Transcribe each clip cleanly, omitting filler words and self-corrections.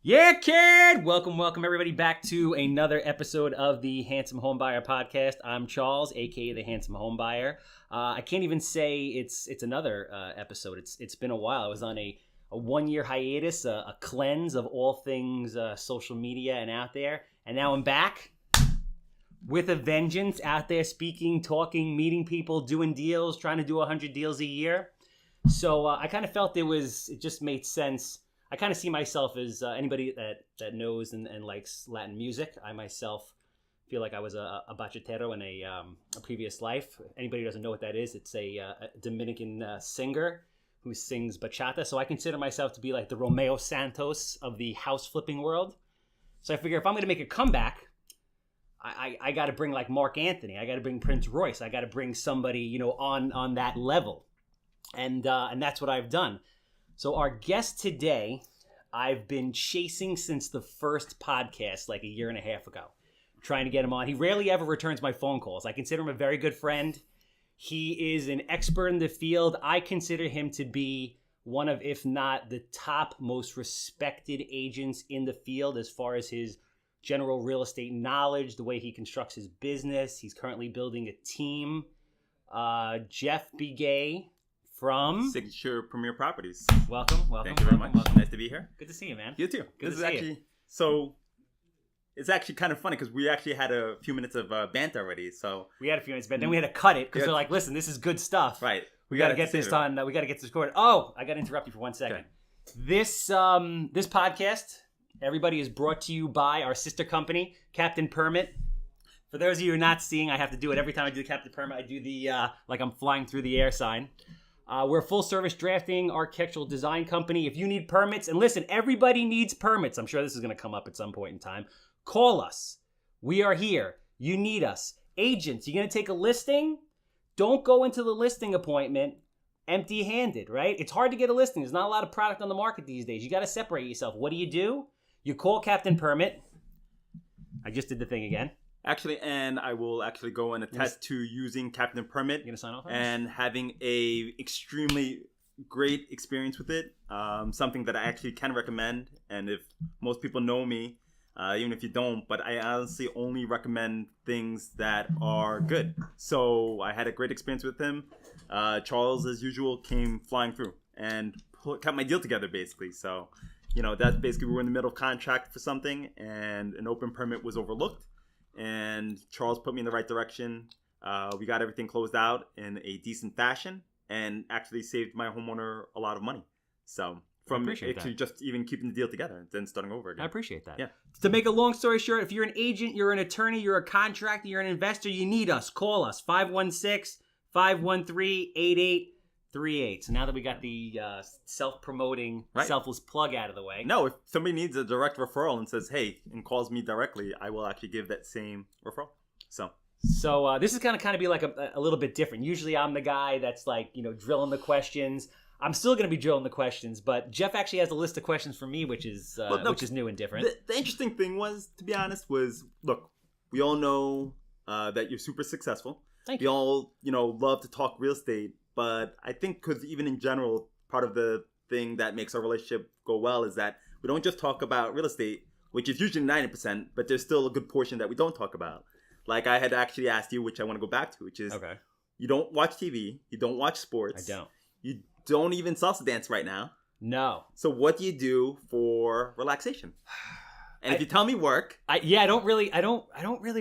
Yeah, kid! Welcome everybody back to another episode of the Handsome Homebuyer podcast. I'm Charles, aka the Handsome Homebuyer. I can't even say it's another episode. It's been a while. I was on a 1-year hiatus, a cleanse of all things social media and out there, and now I'm back with a vengeance, out there speaking, talking, meeting people, doing deals, trying to do 100 deals a year. So I kind of felt it just made sense. I kind of see myself as anybody that knows and likes Latin music. I myself feel like I was a bachatero in a previous life. Anybody who doesn't know what that is, it's a Dominican singer who sings bachata. So I consider myself to be like the Romeo Santos of the house flipping world. So I figure if I'm going to make a comeback, I got to bring like Mark Anthony. I got to bring Prince Royce. I got to bring somebody, on that level. And that's what I've done. So our guest today, I've been chasing since the first podcast like a year and a half ago, trying to get him on. He rarely ever returns my phone calls. I consider him a very good friend. He is an expert in the field. I consider him to be one of, if not the top most respected agents in the field as far as his general real estate knowledge, the way he constructs his business. He's currently building a team. Jeff Bigay from Signature Premier Properties. Welcome. Thank you very much. Welcome. Nice to be here. Good to see you, man. You too. Good this to is see actually you. so. It's actually kind of funny because we actually had a few minutes of banter already. So We had a few minutes, but then we had to cut it because they're like, "Listen, this is good stuff. right, We got to get this on. We got to get this recorded." Oh, I got to interrupt you for 1 second. Okay. This podcast, everybody, is brought to you by our sister company, Captain Permit. For those of you who are not seeing, I have to do it every time I do the Captain Permit. I do the like I'm flying through the air sign. We're a full-service drafting architectural design company. If you need permits, and listen, everybody needs permits. I'm sure this is going to come up at some point in time. Call us. We are here. You need us. Agents, you're going to take a listing? Don't go into the listing appointment empty-handed, right? It's hard to get a listing. There's not a lot of product on the market these days. You got to separate yourself. What do? You call Captain Permit. I just did the thing again. Actually, and I will actually go and attest to using Captain Permit. You gonna sign off on and this? having a extremely great experience with it. Something that I actually can recommend. And if most people know me, even if you don't, but I honestly only recommend things that are good. So I had a great experience with him. Charles, as usual, came flying through and cut my deal together, basically. So, that's basically we were in the middle of contract for something, and an open permit was overlooked. And Charles put me in the right direction. We got everything closed out in a decent fashion and actually saved my homeowner a lot of money. So from actually just even keeping the deal together and then starting over again. I appreciate that. Yeah. To make a long story short, if you're an agent, you're an attorney, you're a contractor, you're an investor, you need us. Call us, 516-513-8838. So now that we got the self-promoting, selfless plug out of the way. No, if somebody needs a direct referral and says, hey, and calls me directly, I will actually give that same referral. So this is going to kind of be like a little bit different. Usually I'm the guy that's like, drilling the questions. I'm still going to be drilling the questions, but Jeff actually has a list of questions for me, which is new and different. The interesting thing was, to be honest, look, we all know that you're super successful. Thank you. We all, love to talk real estate. But I think because even in general, part of the thing that makes our relationship go well is that we don't just talk about real estate, which is usually 90%, but there's still a good portion that we don't talk about. Like I had actually asked you, which I want to go back to, which is You don't watch TV, you don't watch sports. I don't. You don't even salsa dance right now. No. So what do you do for relaxation? And if you tell me work, I don't really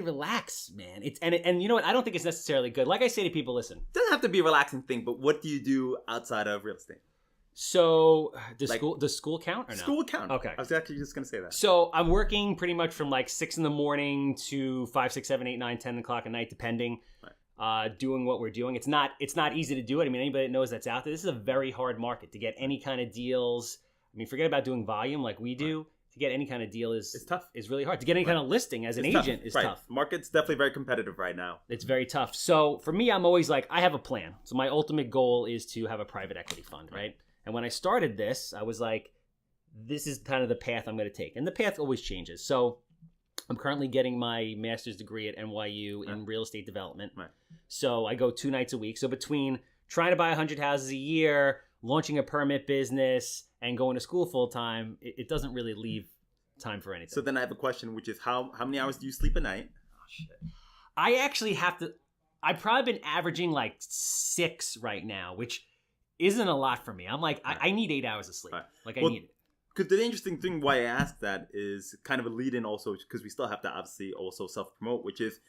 relax, man. And you know what? I don't think it's necessarily good. Like I say to people, listen, it doesn't have to be a relaxing thing, but what do you do outside of real estate? So does school count or no? School count. Okay. I was actually just going to say that. So I'm working pretty much from like 6 a.m. to 5, 6, 7, 8, 9, 10 o'clock at night, depending. Right. Doing what we're doing. It's not easy to do it. I mean, anybody that knows that's out there, this is a very hard market to get any kind of deals. I mean, forget about doing volume like we do. Right. To get any kind of deal it's tough. Is really hard. To get any kind of listing as an agent is tough. Market's definitely very competitive right now. It's very tough. So for me, I'm always like, I have a plan. So my ultimate goal is to have a private equity fund, right? And when I started this, I was like, this is kind of the path I'm going to take. And the path always changes. So I'm currently getting my master's degree at NYU in real estate development. Right. So I go 2 nights a week. So between trying to buy 100 houses a year, launching a permit business, and going to school full time, it doesn't really leave time for anything. So then I have a question, which is how many hours do you sleep a night? Oh, shit. I actually have to. I've probably been averaging like 6 right now, which isn't a lot for me. I'm like, I need 8 hours of sleep. Right. Like, I need it. Because the interesting thing why I asked that is kind of a lead in also, because we still have to obviously also self-promote, which is,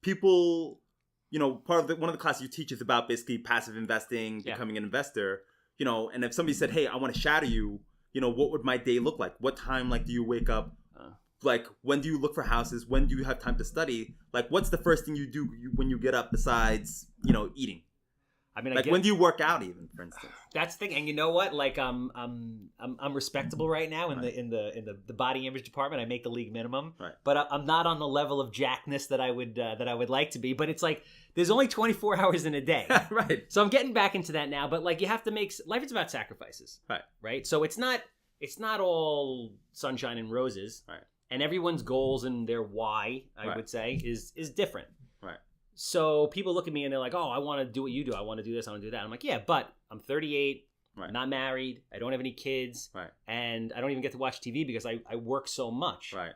people, one of the classes you teach is about basically passive investing, becoming an investor, and if somebody said, hey, I want to shadow you, what would my day look like? What time, do you wake up? Like, when do you look for houses? When do you have time to study? Like, what's the first thing you do when you get up besides, eating? I mean, when do you work out, even, for instance? That's the thing, and you know what? Like, I'm respectable right now in the body image department. I make the league minimum, but I'm not on the level of jackness that I would like to be. But it's like there's only 24 hours in a day, right? So I'm getting back into that now. But you have to make life. It's about sacrifices, right? So it's not all sunshine and roses, right? And everyone's goals and their why, I would say, is different. Right. So people look at me and they're like, oh, I want to do what you do. I want to do this. I want to do that. I'm like, yeah, but I'm 38, not married. I don't have any kids. Right. And I don't even get to watch TV because I work so much. Right.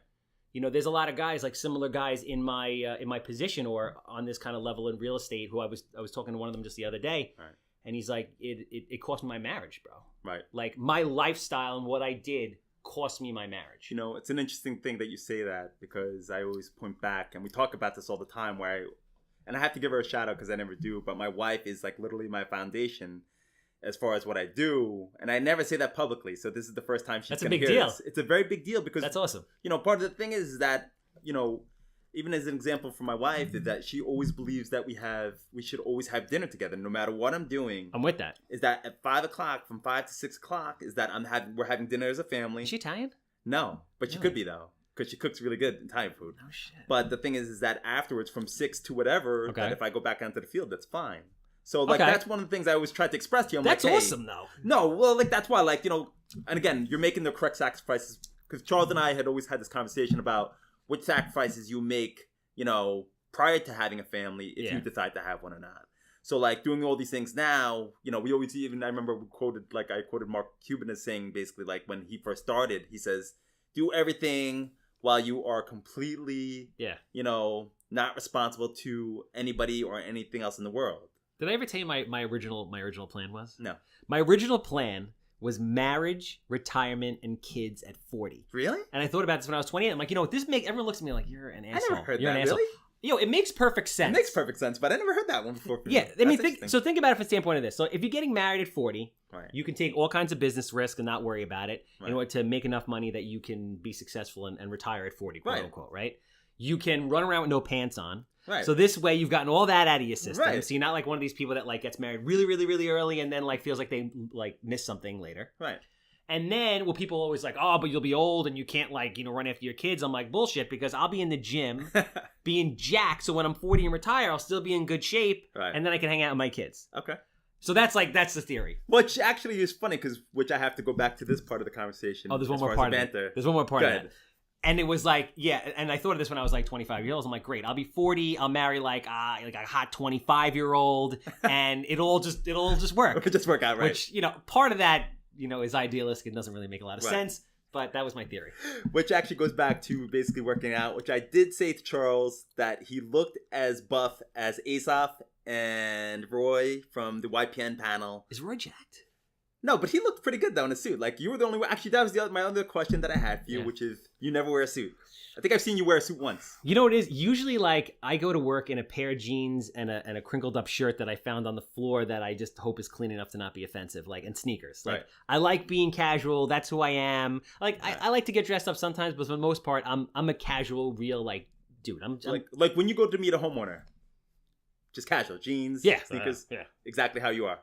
There's a lot of guys, like similar guys in my position or on this kind of level in real estate who I was talking to one of them just the other day. Right. And he's like, it cost me my marriage, bro. Right. Like my lifestyle and what I did cost me my marriage. It's an interesting thing that you say that because I always point back and we talk about this all the time and I have to give her a shout out because I never do, but my wife is like literally my foundation as far as what I do. And I never say that publicly. So this is the first time she's going to hear this. It's a very big deal because that's awesome. Part of the thing is that, even as an example for my wife is that she always believes that we should always have dinner together no matter what I'm doing. I'm with that. Is that at 5 o'clock, from 5 to 6 o'clock, is that we're having dinner as a family. Is she Italian? No, but she could be though. Because she cooks really good Italian food. Oh, shit. But the thing is that afterwards, from 6 to whatever, that if I go back onto the field, that's fine. So, that's one of the things I always try to express to you. That's awesome, though. No, well, that's why, and again, you're making the correct sacrifices. Because Charles and I had always had this conversation about which sacrifices you make, prior to having a family, if you decide to have one or not. So, doing all these things now, we always I remember I quoted Mark Cuban as saying, basically, when he first started, he says, do everything while you are completely, not responsible to anybody or anything else in the world. Did I ever tell you my original plan was? No. My original plan was marriage, retirement, and kids at 40. Really? And I thought about this when I was 28. I'm like, everyone looks at me like, you're an asshole. I never heard you're that, an asshole. really? It makes perfect sense. It makes perfect sense, but I never heard that one before. Yeah, I mean, think about it from the standpoint of this. So if you're getting married at 40, you can take all kinds of business risk and not worry about it in order to make enough money that you can be successful and retire at 40, quote unquote, right? You can run around with no pants on. Right. So this way you've gotten all that out of your system. Right. So you're not like one of these people that gets married really, really, really early and then feels like they miss something later. Right. And then people always oh, but you'll be old and you can't run after your kids. I'm like, bullshit, because I'll be in the gym being jacked. So when I'm 40 and retire, I'll still be in good shape. Right. And then I can hang out with my kids. Okay. So that's the theory. Which actually is funny which I have to go back to this part of the conversation. Oh, there's one more part of it. There's one more part of it. And it was and I thought of this when I was 25 years old. I'm like, great, I'll be 40. I'll marry a hot 25-year-old, and it'll just work. It'll just work out, right? Which part of that is idealistic. It doesn't really make a lot of sense, but that was my theory. Which actually goes back to basically working out. Which I did say to Charles that he looked as buff as Asaph and Roy from the YPN panel. Is Roy jacked? No, but he looked pretty good though in a suit. You were the only one. Actually, that was my other question that I had for you, which is you never wear a suit. I think I've seen you wear a suit once. You know what it is? Usually, I go to work in a pair of jeans and a crinkled up shirt that I found on the floor that I just hope is clean enough to not be offensive, and sneakers. I like being casual. That's who I am. I like to get dressed up sometimes, but for the most part, I'm a casual, real dude. I'm when you go to meet a homeowner, just casual jeans, sneakers, exactly how you are.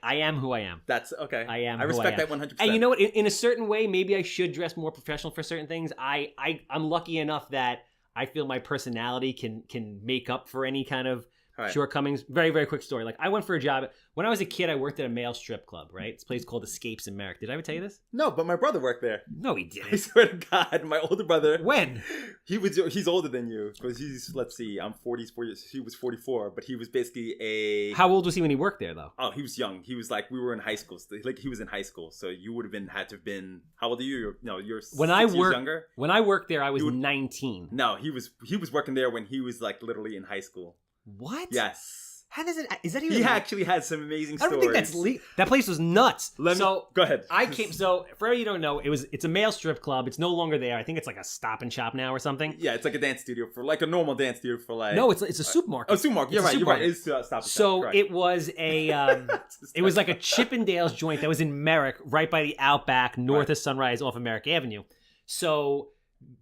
I am who I am. That's okay. I am. I respect that 100%. And you know what? In a certain way, maybe I should dress more professional for certain things. I'm lucky enough that I feel my personality can make up for any kind of Right. shortcomings. Very, very quick story. Like I went for a job. When I was a kid, I worked at a male strip club, right? It's a place called Escapes in Merrick. Did I ever tell you this? No, but my brother worked there. No, he I didn't. swear to God, my older brother. When? He's older than you because let's see, I'm 40. He was 44, but he was basically a. How old was he when he worked there, though? Oh, he was young. He was like we were in high school. Like he was in high school, so you would have had to have been. How old are you? You're When 6 I years worked, younger. when I worked there, I was 19. No, he was working there when he was like literally in high school. What? Yes. How does it? Is that even? He actually had some amazing I stories. don't think that's legal. That place was nuts. Go ahead. I came. So for you don't know, it's a male strip club. It's no longer there. I think it's like a Stop and Shop now or something. Yeah, it's like a dance studio for like a normal dance studio for like. No, it's a supermarket. Oh, supermarket. You're right. It's Stop and Shop. So correct. it was it was like a Chippendales joint that was in Merrick, right by the Outback, north of Sunrise, off of Merrick Avenue. So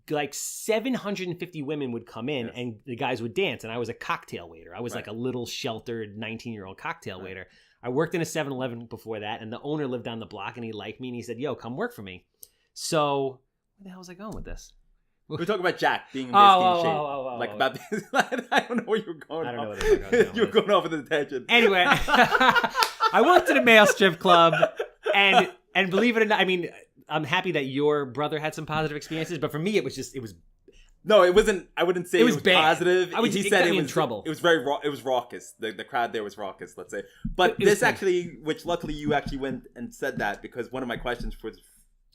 like 750 women would come in and the guys would dance, and I was a cocktail waiter. I was like a little sheltered 19-year-old cocktail waiter. I worked in a 7-Eleven before that, and the owner lived down the block, and he liked me, and he said, "Yo, come work for me." So where the hell was I going with this? We're talking about Jack being basically in shape. Like about this. I don't know where you were going. I don't know off. where the fuck I was going You're with going off with a tangent. Anyway, I worked at a male strip club, and believe it or not, I mean, I'm happy that your brother had some positive experiences, but for me, it was. No, it wasn't. I wouldn't say it was bad. positive. He said it was in trouble. It was very it was raucous. The crowd there was raucous. Let's say, but this actually, which luckily you actually went and said that because one of my questions was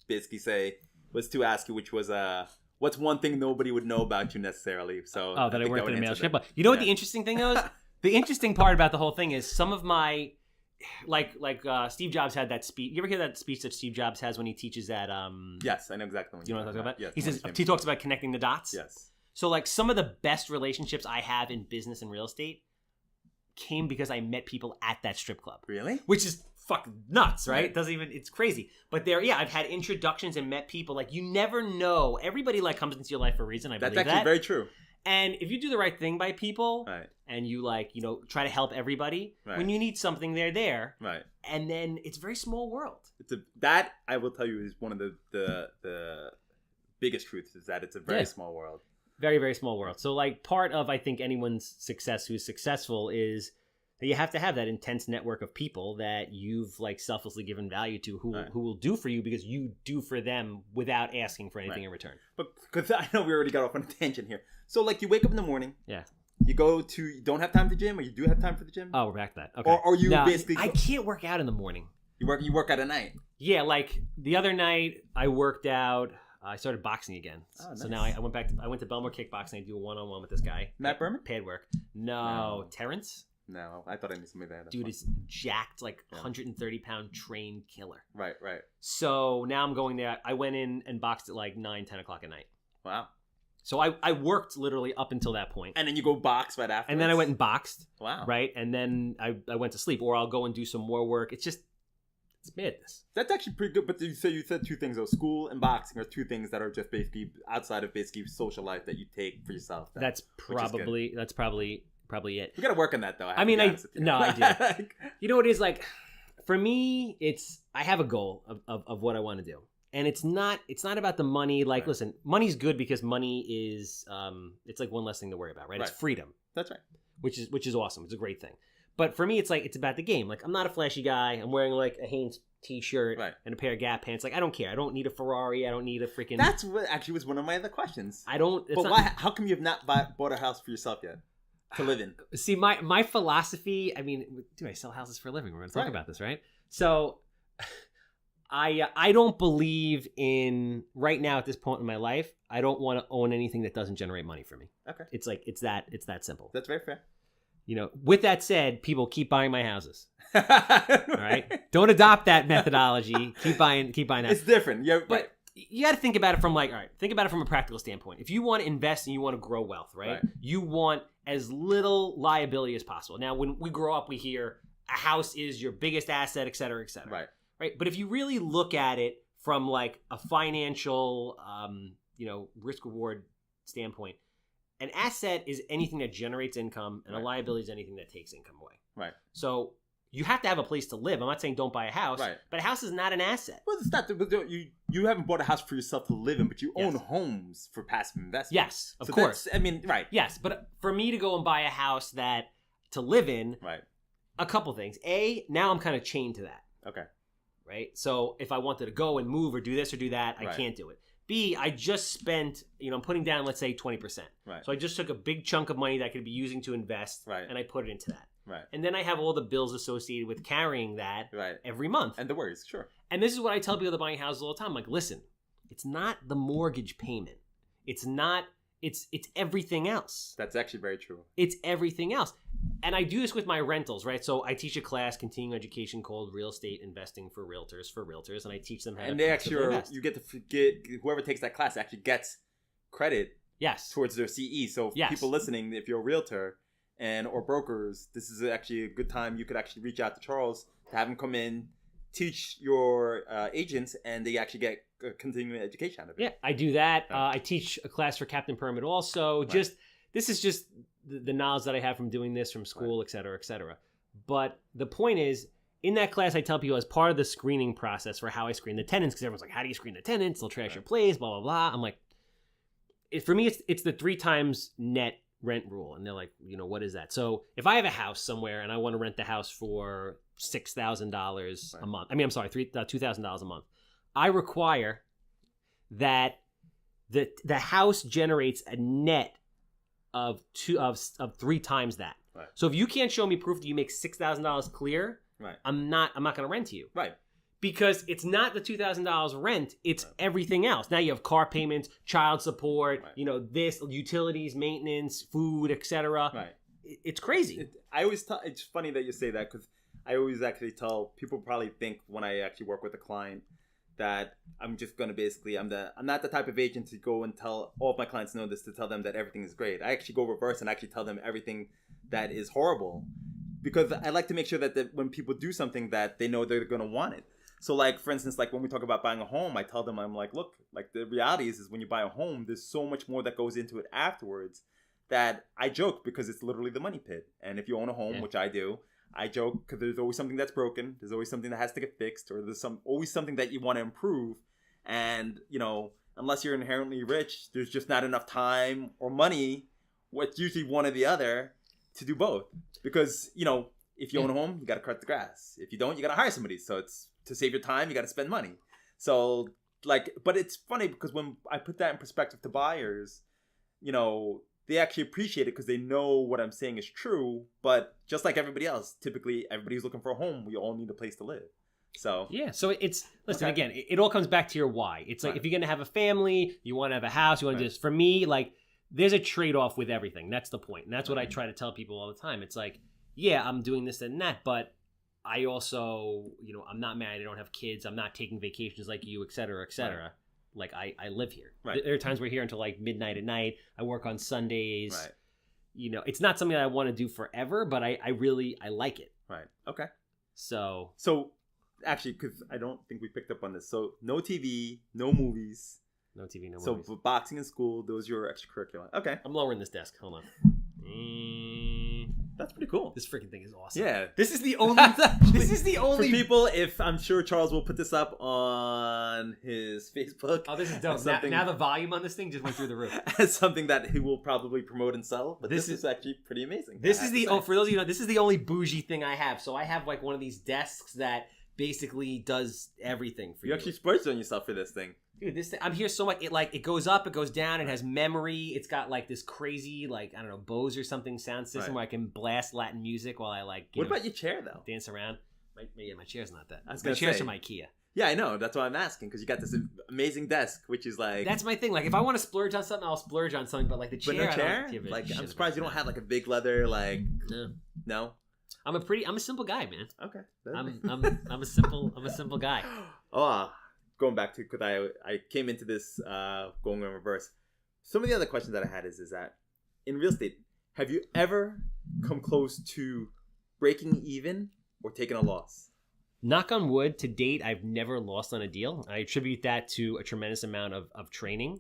basically was to ask you, which was what's one thing nobody would know about you necessarily? So that I worked at a male strip club. You know what the interesting thing is? The interesting part about the whole thing is some of my. Like Steve Jobs had that speech. You ever hear that speech that Steve Jobs has when he teaches at Yes, I know exactly what you know what I'm talking about? Yes, he talks about connecting the dots. Yes. So like some of the best relationships I have in business and real estate came because I met people at that strip club. Really? Which is fucking nuts, right? It's crazy. But I've had introductions and met people. Like you never know. Everybody like comes into your life for a reason. I believe that's actually very true. And if you do the right thing by people, right. and you try to help everybody, right. when you need something, they're there. Right. And then it's a very small world. That I will tell you is one of the biggest truths is that it's a very small world. Very, very small world. So like part of I think anyone's success who's successful is that you have to have that intense network of people that you've like selflessly given value to who will do for you because you do for them without asking for anything in return. But because I know we already got off on a tangent here. So like you wake up in the morning. Yeah. You you don't have time for the gym or you do have time for the gym? Oh, we're back to that. Okay. Or you basically... I can't work out in the morning. You work out at night? Yeah, like the other night I worked out. I started boxing again. Oh, nice. So now I went to Belmore Kickboxing. I do a one-on-one with this guy. Matt Berman? Pad work. No. Terrence? No, I thought I knew somebody that. Dude is jacked, like 130-pound trained killer. Right. So now I'm going there. I went in and boxed at like 9, 10 o'clock at night. Wow. So I worked literally up until that point. And then you go box right after. And then I went and boxed. Wow. Right? And then I went to sleep. Or I'll go and do some more work. It's madness. That's actually pretty good. But you said two things though. School and boxing are two things that are just basically outside of basically social life that you take for yourself. That's probably it. We gotta work on that though. I do. You know what it is like for me, I have a goal of what I want to do. And it's not about the money. Like, listen, money's good because money is it's like one less thing to worry about, right? It's freedom. That's right. Which is awesome. It's a great thing. But for me, it's about the game. Like, I'm not a flashy guy. I'm wearing like a Hanes t-shirt and a pair of Gap pants. Like, I don't care. I don't need a Ferrari. I don't need a freaking. That's what actually was one of my other questions. I don't. But why? How come you have not bought a house for yourself yet to live in? See, my philosophy. I mean, dude, I sell houses for a living. We're going to talk about this, right? So. I don't believe in right now at this point in my life. I don't want to own anything that doesn't generate money for me. Okay, it's that simple. That's very fair. You know, with that said, people keep buying my houses. All right, don't adopt that methodology. Keep buying. It's different. Yeah, but you got to think about it from think about it from a practical standpoint. If you want to invest and you want to grow wealth, right? You want as little liability as possible. Now, when we grow up, we hear a house is your biggest asset, et cetera, et cetera. Right. But if you really look at it from like a financial, risk reward standpoint, an asset is anything that generates income and a liability is anything that takes income away. Right. So you have to have a place to live. I'm not saying don't buy a house, but a house is not an asset. Well, it's not. You haven't bought a house for yourself to live in, but you own homes for passive investment. Yes, of course. I mean, right. Yes, but for me to go and buy a house that to live in, Right. a couple things. A, now I'm kind of chained to that. Okay. Right? So if I wanted to go and move or do this or do that, I can't do it. B, I just spent, I'm putting down, let's say, 20%. Right. So I just took a big chunk of money that I could be using to invest, and I put it into that. Right. And then I have all the bills associated with carrying that every month. And the worries, sure. And this is what I tell people that are buying houses all the time. I'm like, listen, it's not the mortgage payment. It's not, it's everything else. That's actually very true. It's everything else. And I do this with my rentals, right? So I teach a class, continuing education, called Real Estate Investing for Realtors, and I teach them how to invest. You get to get, whoever takes that class actually gets credit towards their CE. So people listening, if you're a realtor or brokers, this is actually a good time. You could actually reach out to Charles to have him come in, teach your agents, and they actually get continuing education out of it. Yeah, I do that. I teach a class for Captain Permit also. This is just the knowledge that I have from doing this from school, et cetera, et cetera. But the point is, in that class, I tell people as part of the screening process for how I screen the tenants, because everyone's like, how do you screen the tenants? They'll trash your place, blah, blah, blah. I'm like, for me, it's the 3 times net rent rule. And they're like, what is that? So if I have a house somewhere and I want to rent the house for $6,000 a month, $2,000 a month, I require that the house generates a net of 3 times that. Right. So if you can't show me proof that you make $6,000 clear, I'm not going to rent to you. Right. Because it's not the $2,000 rent, it's everything else. Now you have car payments, child support, this, utilities, maintenance, food, etc. Right. It's crazy. It's funny that you say that, because I always actually tell people, probably think when I actually work with a client, that I'm just going to basically, I'm not the type of agent to go and tell all of my clients know this, to tell them that everything is great. I actually go reverse and actually tell them everything that is horrible, because I like to make sure that when people do something, that they know they're going to want it. So like, for instance, like when we talk about buying a home, I tell them, I'm like, look, like the reality is when you buy a home, there's so much more that goes into it afterwards, that I joke, because it's literally the money pit. And if you own a home, which I do, I joke, because there's always something that's broken. There's always something that has to get fixed, or there's always something that you want to improve. And, unless you're inherently rich, there's just not enough time or money, what's usually one or the other, to do both. Because, if you own a home, you got to cut the grass. If you don't, you got to hire somebody. So it's, to save your time, you got to spend money. So, but it's funny, because when I put that in perspective to buyers, they actually appreciate it, because they know what I'm saying is true. But just like everybody else, typically everybody's looking for a home. We all need a place to live. So so listen, again, it all comes back to your why. It's like, if you're gonna have a family, you want to have a house, you want to just, for me, like, there's a trade-off with everything. That's the point, and that's what I try to tell people all the time. It's like, I'm doing this and that, but I also, I'm not married, I don't have kids, I'm not taking vacations like you, et cetera, et cetera. Right. Like, I live here. Right. There are times we're here until like midnight at night. I work on Sundays. Right. It's not something that I want to do forever, but I like it. Right. Okay. So actually, because I don't think we picked up on this. So no TV, no movies. No TV, no movies. So boxing in school, those are your extracurricular. Okay. I'm lowering this desk. Hold on. That's pretty cool. This freaking thing is awesome. Yeah. This is the only for people, if I'm sure Charles will put this up on his Facebook. Oh, this is dope. Now the volume on this thing just went through the roof. As something that he will probably promote and sell. But this is actually pretty amazing. This is for those of you this is the only bougie thing I have. So I have like one of these desks that basically does everything for you. You actually splurged on yourself for this thing. Dude, this thing, I'm here so much. It goes up, it goes down. It has memory. It's got like this crazy, like, I don't know, Bose or something sound system where I can blast Latin music while I what about your chair though? Dance around. My chair's not that. My chair's from IKEA. Yeah, I know. That's why I'm asking, because you got this amazing desk, which is like. That's my thing. Like, if I want to splurge on something, I'll splurge on something. But like the chair, but no chair? Like, I'm surprised you don't have like a big leather. Like, no. I'm a simple guy, man. Okay. I'm a simple guy. Going back to, because I came into this going in reverse. Some of the other questions that I had is that in real estate, have you ever come close to breaking even or taking a loss? Knock on wood, to date, I've never lost on a deal. I attribute that to a tremendous amount of training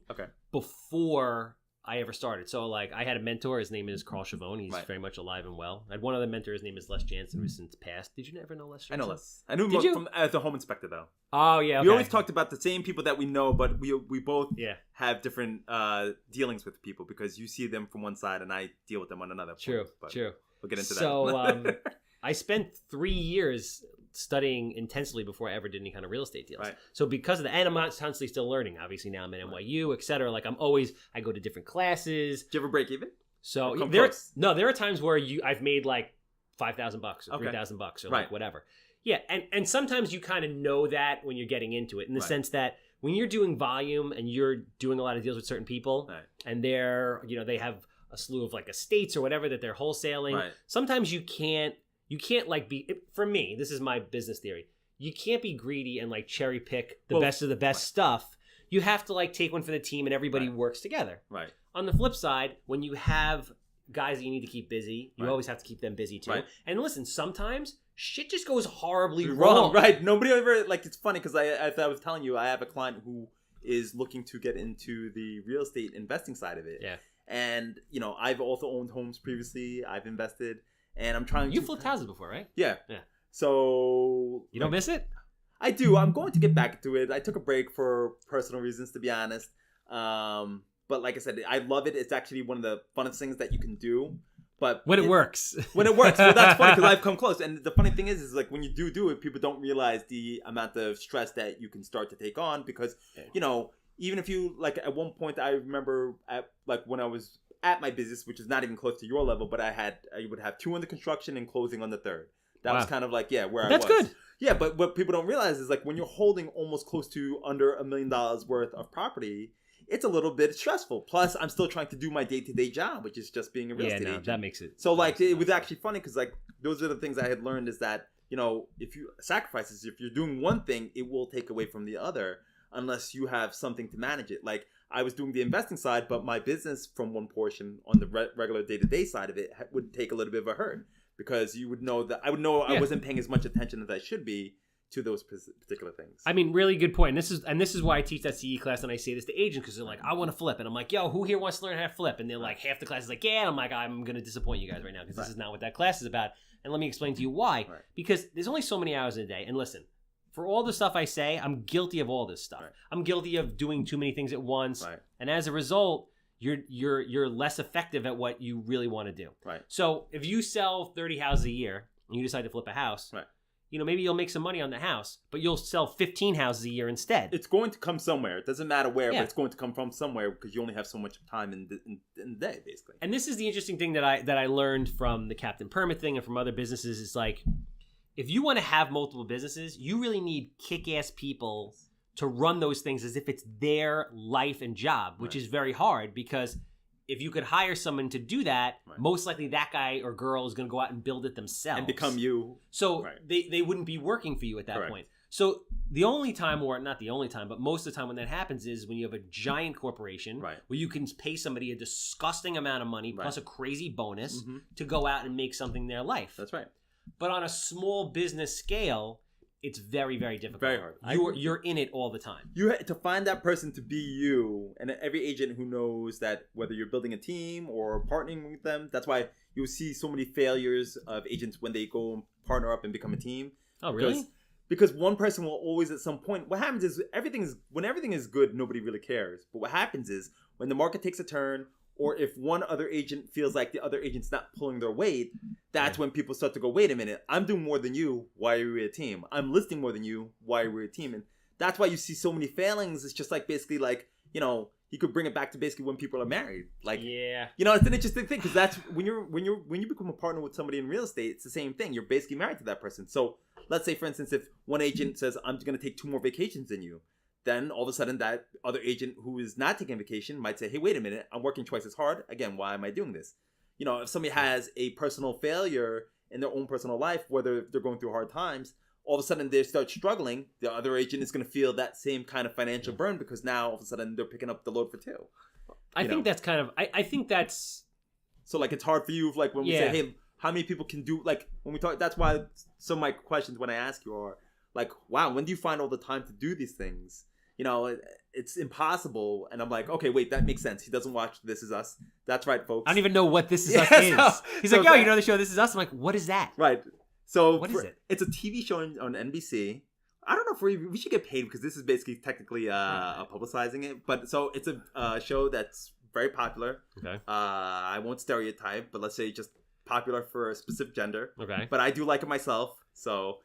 before I ever started. So, like, I had a mentor. His name is Carl Chavone. He's very much alive and well. I had one other mentor. His name is Les Jansen, who's since passed. Did you ever know Les Jansen? I know Les. I knew him as a home inspector, though. Oh, yeah. Okay. We always talked about the same people that we know, but we both have different dealings with people, because you see them from one side and I deal with them on another. True. We'll get into that. So I spent 3 years studying intensely before I ever did any kind of real estate deals. Right. So because of that, and I'm constantly still learning. Obviously now I'm at NYU, et cetera. Like I go to different classes. Did you ever break even? So there are times where I've made like $5,000 or $3,000 or like whatever. Yeah, and sometimes you kind of know that when you're getting into it, in the sense that when you're doing volume and you're doing a lot of deals with certain people, and they have a slew of like estates or whatever that they're wholesaling. Right. Sometimes you can't like be, for me, this is my business theory. You can't be greedy and like cherry pick the best of the best stuff. You have to like take one for the team and everybody works together. Right. On the flip side, when you have guys that you need to keep busy, you always have to keep them busy too. Right. And listen, sometimes shit just goes horribly wrong. Right. Nobody ever, like, it's funny because as I was telling you, I have a client who is looking to get into the real estate investing side of it. Yeah. And, I've also owned homes previously. I've invested. And I'm trying You flipped houses before, right? Yeah. Yeah. So... You don't miss it? I do. I'm going to get back into it. I took a break for personal reasons, to be honest. But like I said, I love it. It's actually one of the funnest things that you can do. But when it works. When it works. Well, that's funny because I've come close. And the funny thing is like when you do it, people don't realize the amount of stress that you can start to take on because, even if you, like at one point I remember when I was at my business, which is not even close to your level, but I would have 2 under construction and closing on the 3rd. That was kind of like, where I was. That's good. Yeah, but what people don't realize is like when you're holding almost close to under $1 million worth of property, it's a little bit stressful. Plus, I'm still trying to do my day-to-day job, which is just being a real estate agent. That makes it. So like it was actually funny because like those are the things I had learned is that, if you're doing one thing, it will take away from the other unless you have something to manage it. Like I was doing the investing side, but my business from one portion on the regular day-to-day side of it would take a little bit of a hurt because you would know that I would know I wasn't paying as much attention as I should be to those particular things. I mean, really good point. And this is why I teach that CE class and I say this to agents because they're like, I want to flip. And I'm like, yo, who here wants to learn how to flip? And they're like, half the class is like, yeah. And I'm like, I'm going to disappoint you guys right now because this is not what that class is about. And let me explain to you why. Right. Because there's only so many hours in a day. And listen, for all the stuff I say, I'm guilty of all this stuff. Right. I'm guilty of doing too many things at once. Right. And as a result, you're less effective at what you really want to do. Right. So if you sell 30 houses a year and you decide to flip a house, maybe you'll make some money on the house, but you'll sell 15 houses a year instead. It's going to come somewhere. It doesn't matter where, but it's going to come from somewhere because you only have so much time in the day, basically. And this is the interesting thing that I learned from the Captain Permit thing and from other businesses is like, if you want to have multiple businesses, you really need kick-ass people to run those things as if it's their life and job, which is very hard because if you could hire someone to do that, most likely that guy or girl is going to go out and build it themselves. And become you. So they wouldn't be working for you at that point. So the only time, or not the only time, but most of the time when that happens is when you have a giant corporation where you can pay somebody a disgusting amount of money plus a crazy bonus to go out and make something their life. That's right. But on a small business scale, it's very, very difficult. Very hard. You're in it all the time. You to find that person to be you, and every agent who knows that whether you're building a team or partnering with them, that's why you'll see so many failures of agents when they go and partner up and become a team. Oh, really? Because one person will always at some point, what happens is when everything is good, nobody really cares. But what happens is when the market takes a turn, or if one other agent feels like the other agent's not pulling their weight, that's when people start to go, wait a minute, I'm doing more than you, why are we a team? I'm listing more than you, why are we a team? And that's why you see so many failings. It's just like basically like, you could bring it back to basically when people are married. Like, it's an interesting thing because that's when you become a partner with somebody in real estate, it's the same thing. You're basically married to that person. So let's say, for instance, if one agent says, I'm going to take 2 more vacations than you, then all of a sudden that other agent who is not taking vacation might say, hey, wait a minute, I'm working twice as hard. Again, why am I doing this? If somebody has a personal failure in their own personal life, whether they're going through hard times, all of a sudden they start struggling, the other agent is going to feel that same kind of financial burn because now all of a sudden they're picking up the load for 2. I think that's kind of, I think that's... So like it's hard for you, like when we say, hey, how many people can do, like when we talk, that's why some of my questions when I ask you are like, wow, when do you find all the time to do these things? It's impossible. And I'm like, okay, wait, that makes sense. He doesn't watch This Is Us. That's right, folks. I don't even know what This Is Us is. He's like, yo, you know the show This Is Us? I'm like, what is that? Right. So what is it? It's a TV show on NBC. I don't know if we should get paid because this is basically technically publicizing it. But so it's a show that's very popular. Okay. I won't stereotype, but let's say just popular for a specific gender. Okay. But I do like it myself, so.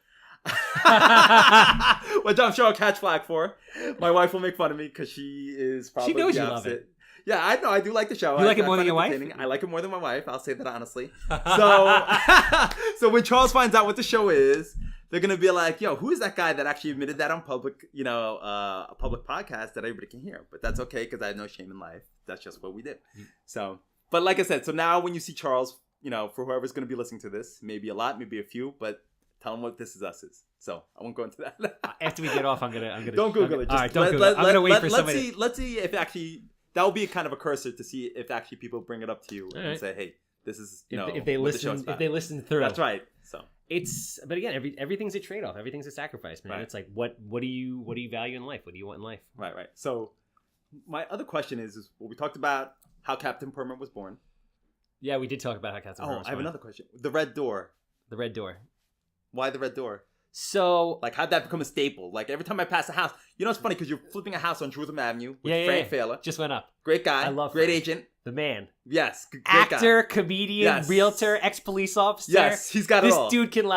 Which I'm sure I'll catch flack for. My wife will make fun of me because she is probably She knows the you love opposite. it. Yeah, I know. I do like the show. You like it more than find your wife? entertaining. I like it more than my wife. I'll say that honestly. So, so when Charles finds out what the show is, they're gonna be like, "Yo, who is that guy that actually admitted that on public, a public podcast that everybody can hear?" But that's okay because I have no shame in life. That's just what we do. So, but like I said, so now when you see Charles, for whoever's gonna be listening to this, maybe a lot, maybe a few, but tell them what This Is Us is. So I won't go into that. After we get off, I'm gonna. Don't Google it. All right, don't Google it. I'm gonna wait for somebody. Let's see if actually that will be kind of a cursor to see if actually people bring it up to you and say, "Hey, this is if they listen, if they listen through." That's right. So but again, everything's a trade off. Everything's a sacrifice, man. Right. It's like what do you value in life? What do you want in life? Right. So my other question is we talked about how Captain Permanent was born. Yeah, we did talk about how Captain Permanent was born. I have another question. The red door. The red door. Why the red door? So, like, how'd that become a staple? Like, every time I pass a house, it's funny because you're flipping a house on Jerusalem Avenue with Frank Failer. Just went up. Great guy. I love Great Frank. agent. The man. Yes. Great Actor, guy. comedian, realtor, ex-police officer. Yes, he's got it all. This dude can,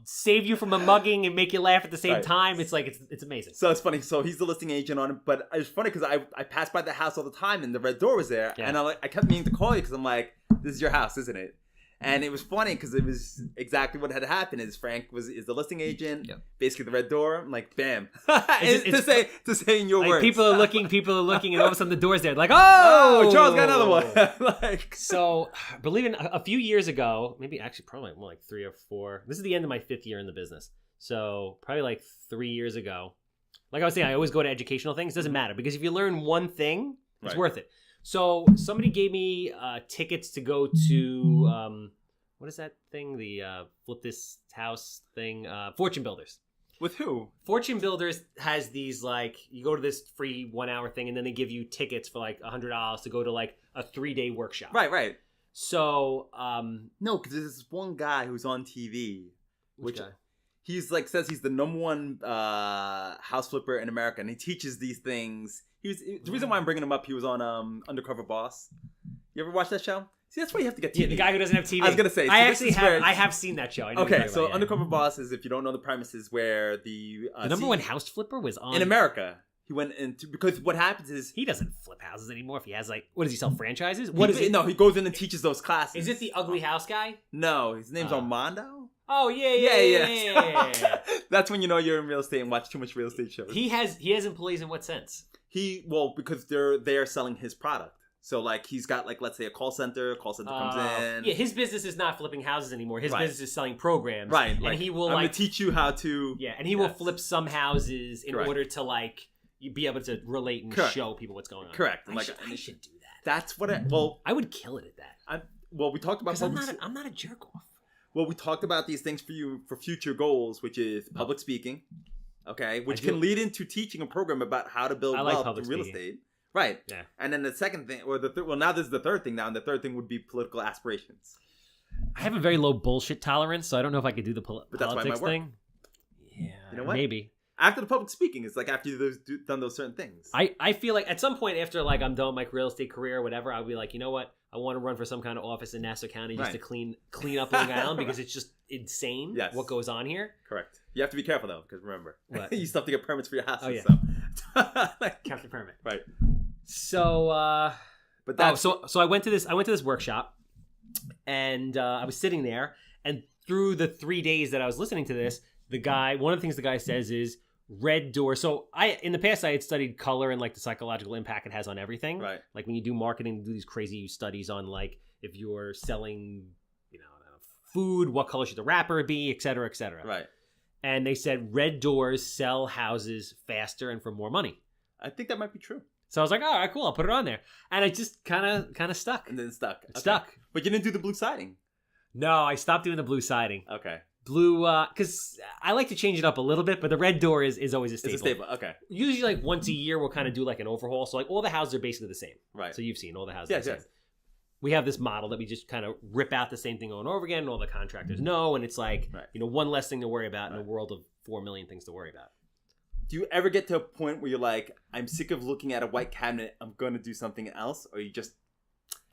save you from a mugging and make you laugh at the same time. It's like, it's amazing. So it's funny. So he's the listing agent on it. But it's funny because I passed by the house all the time and the red door was there. Yeah. And I kept meaning to call you because I'm like, this is your house, isn't it? And it was funny because it was exactly what had happened. Is Frank is the listing agent, basically the red door. I'm like, bam, to say in your words. People are looking, and all of a sudden the door's there. Like, oh, Charles got another one. So, believe it, a few years ago, maybe actually probably more like 3 or 4. This is the end of my 5th year in the business, so probably like 3 years ago. Like I was saying, I always go to educational things. It doesn't matter because if you learn one thing, it's worth it. So somebody gave me tickets to go to what is that thing? The flip this house thing. Fortune Builders. With who? Fortune Builders has these you go to this free 1 hour thing and then they give you tickets for like $100 to go to like a 3-day workshop. Right. So no, because there's this one guy who's on TV, which guy? He's says he's the #1 house flipper in America, and he teaches these things. The reason why I'm bringing him up, he was on Undercover Boss. You ever watch that show? See, that's why you have to get TV. Yeah, the guy who doesn't have TV. I was gonna say. So I have seen that show. Okay, so Undercover Boss is, if you don't know the premises, where the #1 house flipper was on in America. He went into because what happens is he doesn't flip houses anymore. If he has what does he sell, franchises? What is it? No, he goes in and teaches those classes. Is it the ugly house guy? No, his name's Armando. Oh yeah. That's when you know you're in real estate and watch too much real estate shows. He has employees in what sense? Because they're selling his product. So he's got let's say a call center comes in. Yeah, his business is not flipping houses anymore. His business is selling programs. Right. And he will I'm gonna teach you how to. Yeah, and he will flip some houses in order to you be able to relate and show people what's going on. Correct. I should do that. That's what I would kill it at that. We talked about I'm not a jerk off. Well, we talked about these things for you for future goals, which is public speaking, okay, which can lead into teaching a program about how to build wealth through real estate, right? Yeah. And then the second thing, or now this is the third thing now, and the third thing would be political aspirations. I have a very low bullshit tolerance, so I don't know if I could do the politics thing. Yeah, you know what? Maybe. After the public speaking, it's after you've done those certain things. I feel like at some point after I'm done with my real estate career or whatever, I'll be like, you know what? I want to run for some kind of office in Nassau County just to clean up Long Island because it's just insane what goes on here. Correct. You have to be careful though, because remember, you still have to get permits for your house. Oh yeah. So. Captain Permit. Right. So so I went to this workshop and I was sitting there, and through the 3 days that I was listening to this, one of the things the guy says is red door. So in the past I had studied color and the psychological impact it has on everything. Right. Like when you do marketing, you do these crazy studies on if you're selling, food, what color should the wrapper be, et cetera, et cetera. Right. And they said red doors sell houses faster and for more money. I think that might be true. So I was like, all right, cool, I'll put it on there. And it just kind of stuck. And then it stuck. It stuck. But you didn't do the blue siding. No, I stopped doing the blue siding. Okay. Blue, because I like to change it up a little bit, but the red door is always a staple. It's a staple, okay. Usually once a year we'll kind of do an overhaul. So all the houses are basically the same. Right. So you've seen all the houses are the same. We have this model that we just kind of rip out the same thing over and over again, and all the contractors know, and it's one less thing to worry about in a world of 4 million things to worry about. Do you ever get to a point where you're like, I'm sick of looking at a white cabinet, I'm going to do something else? Or you just,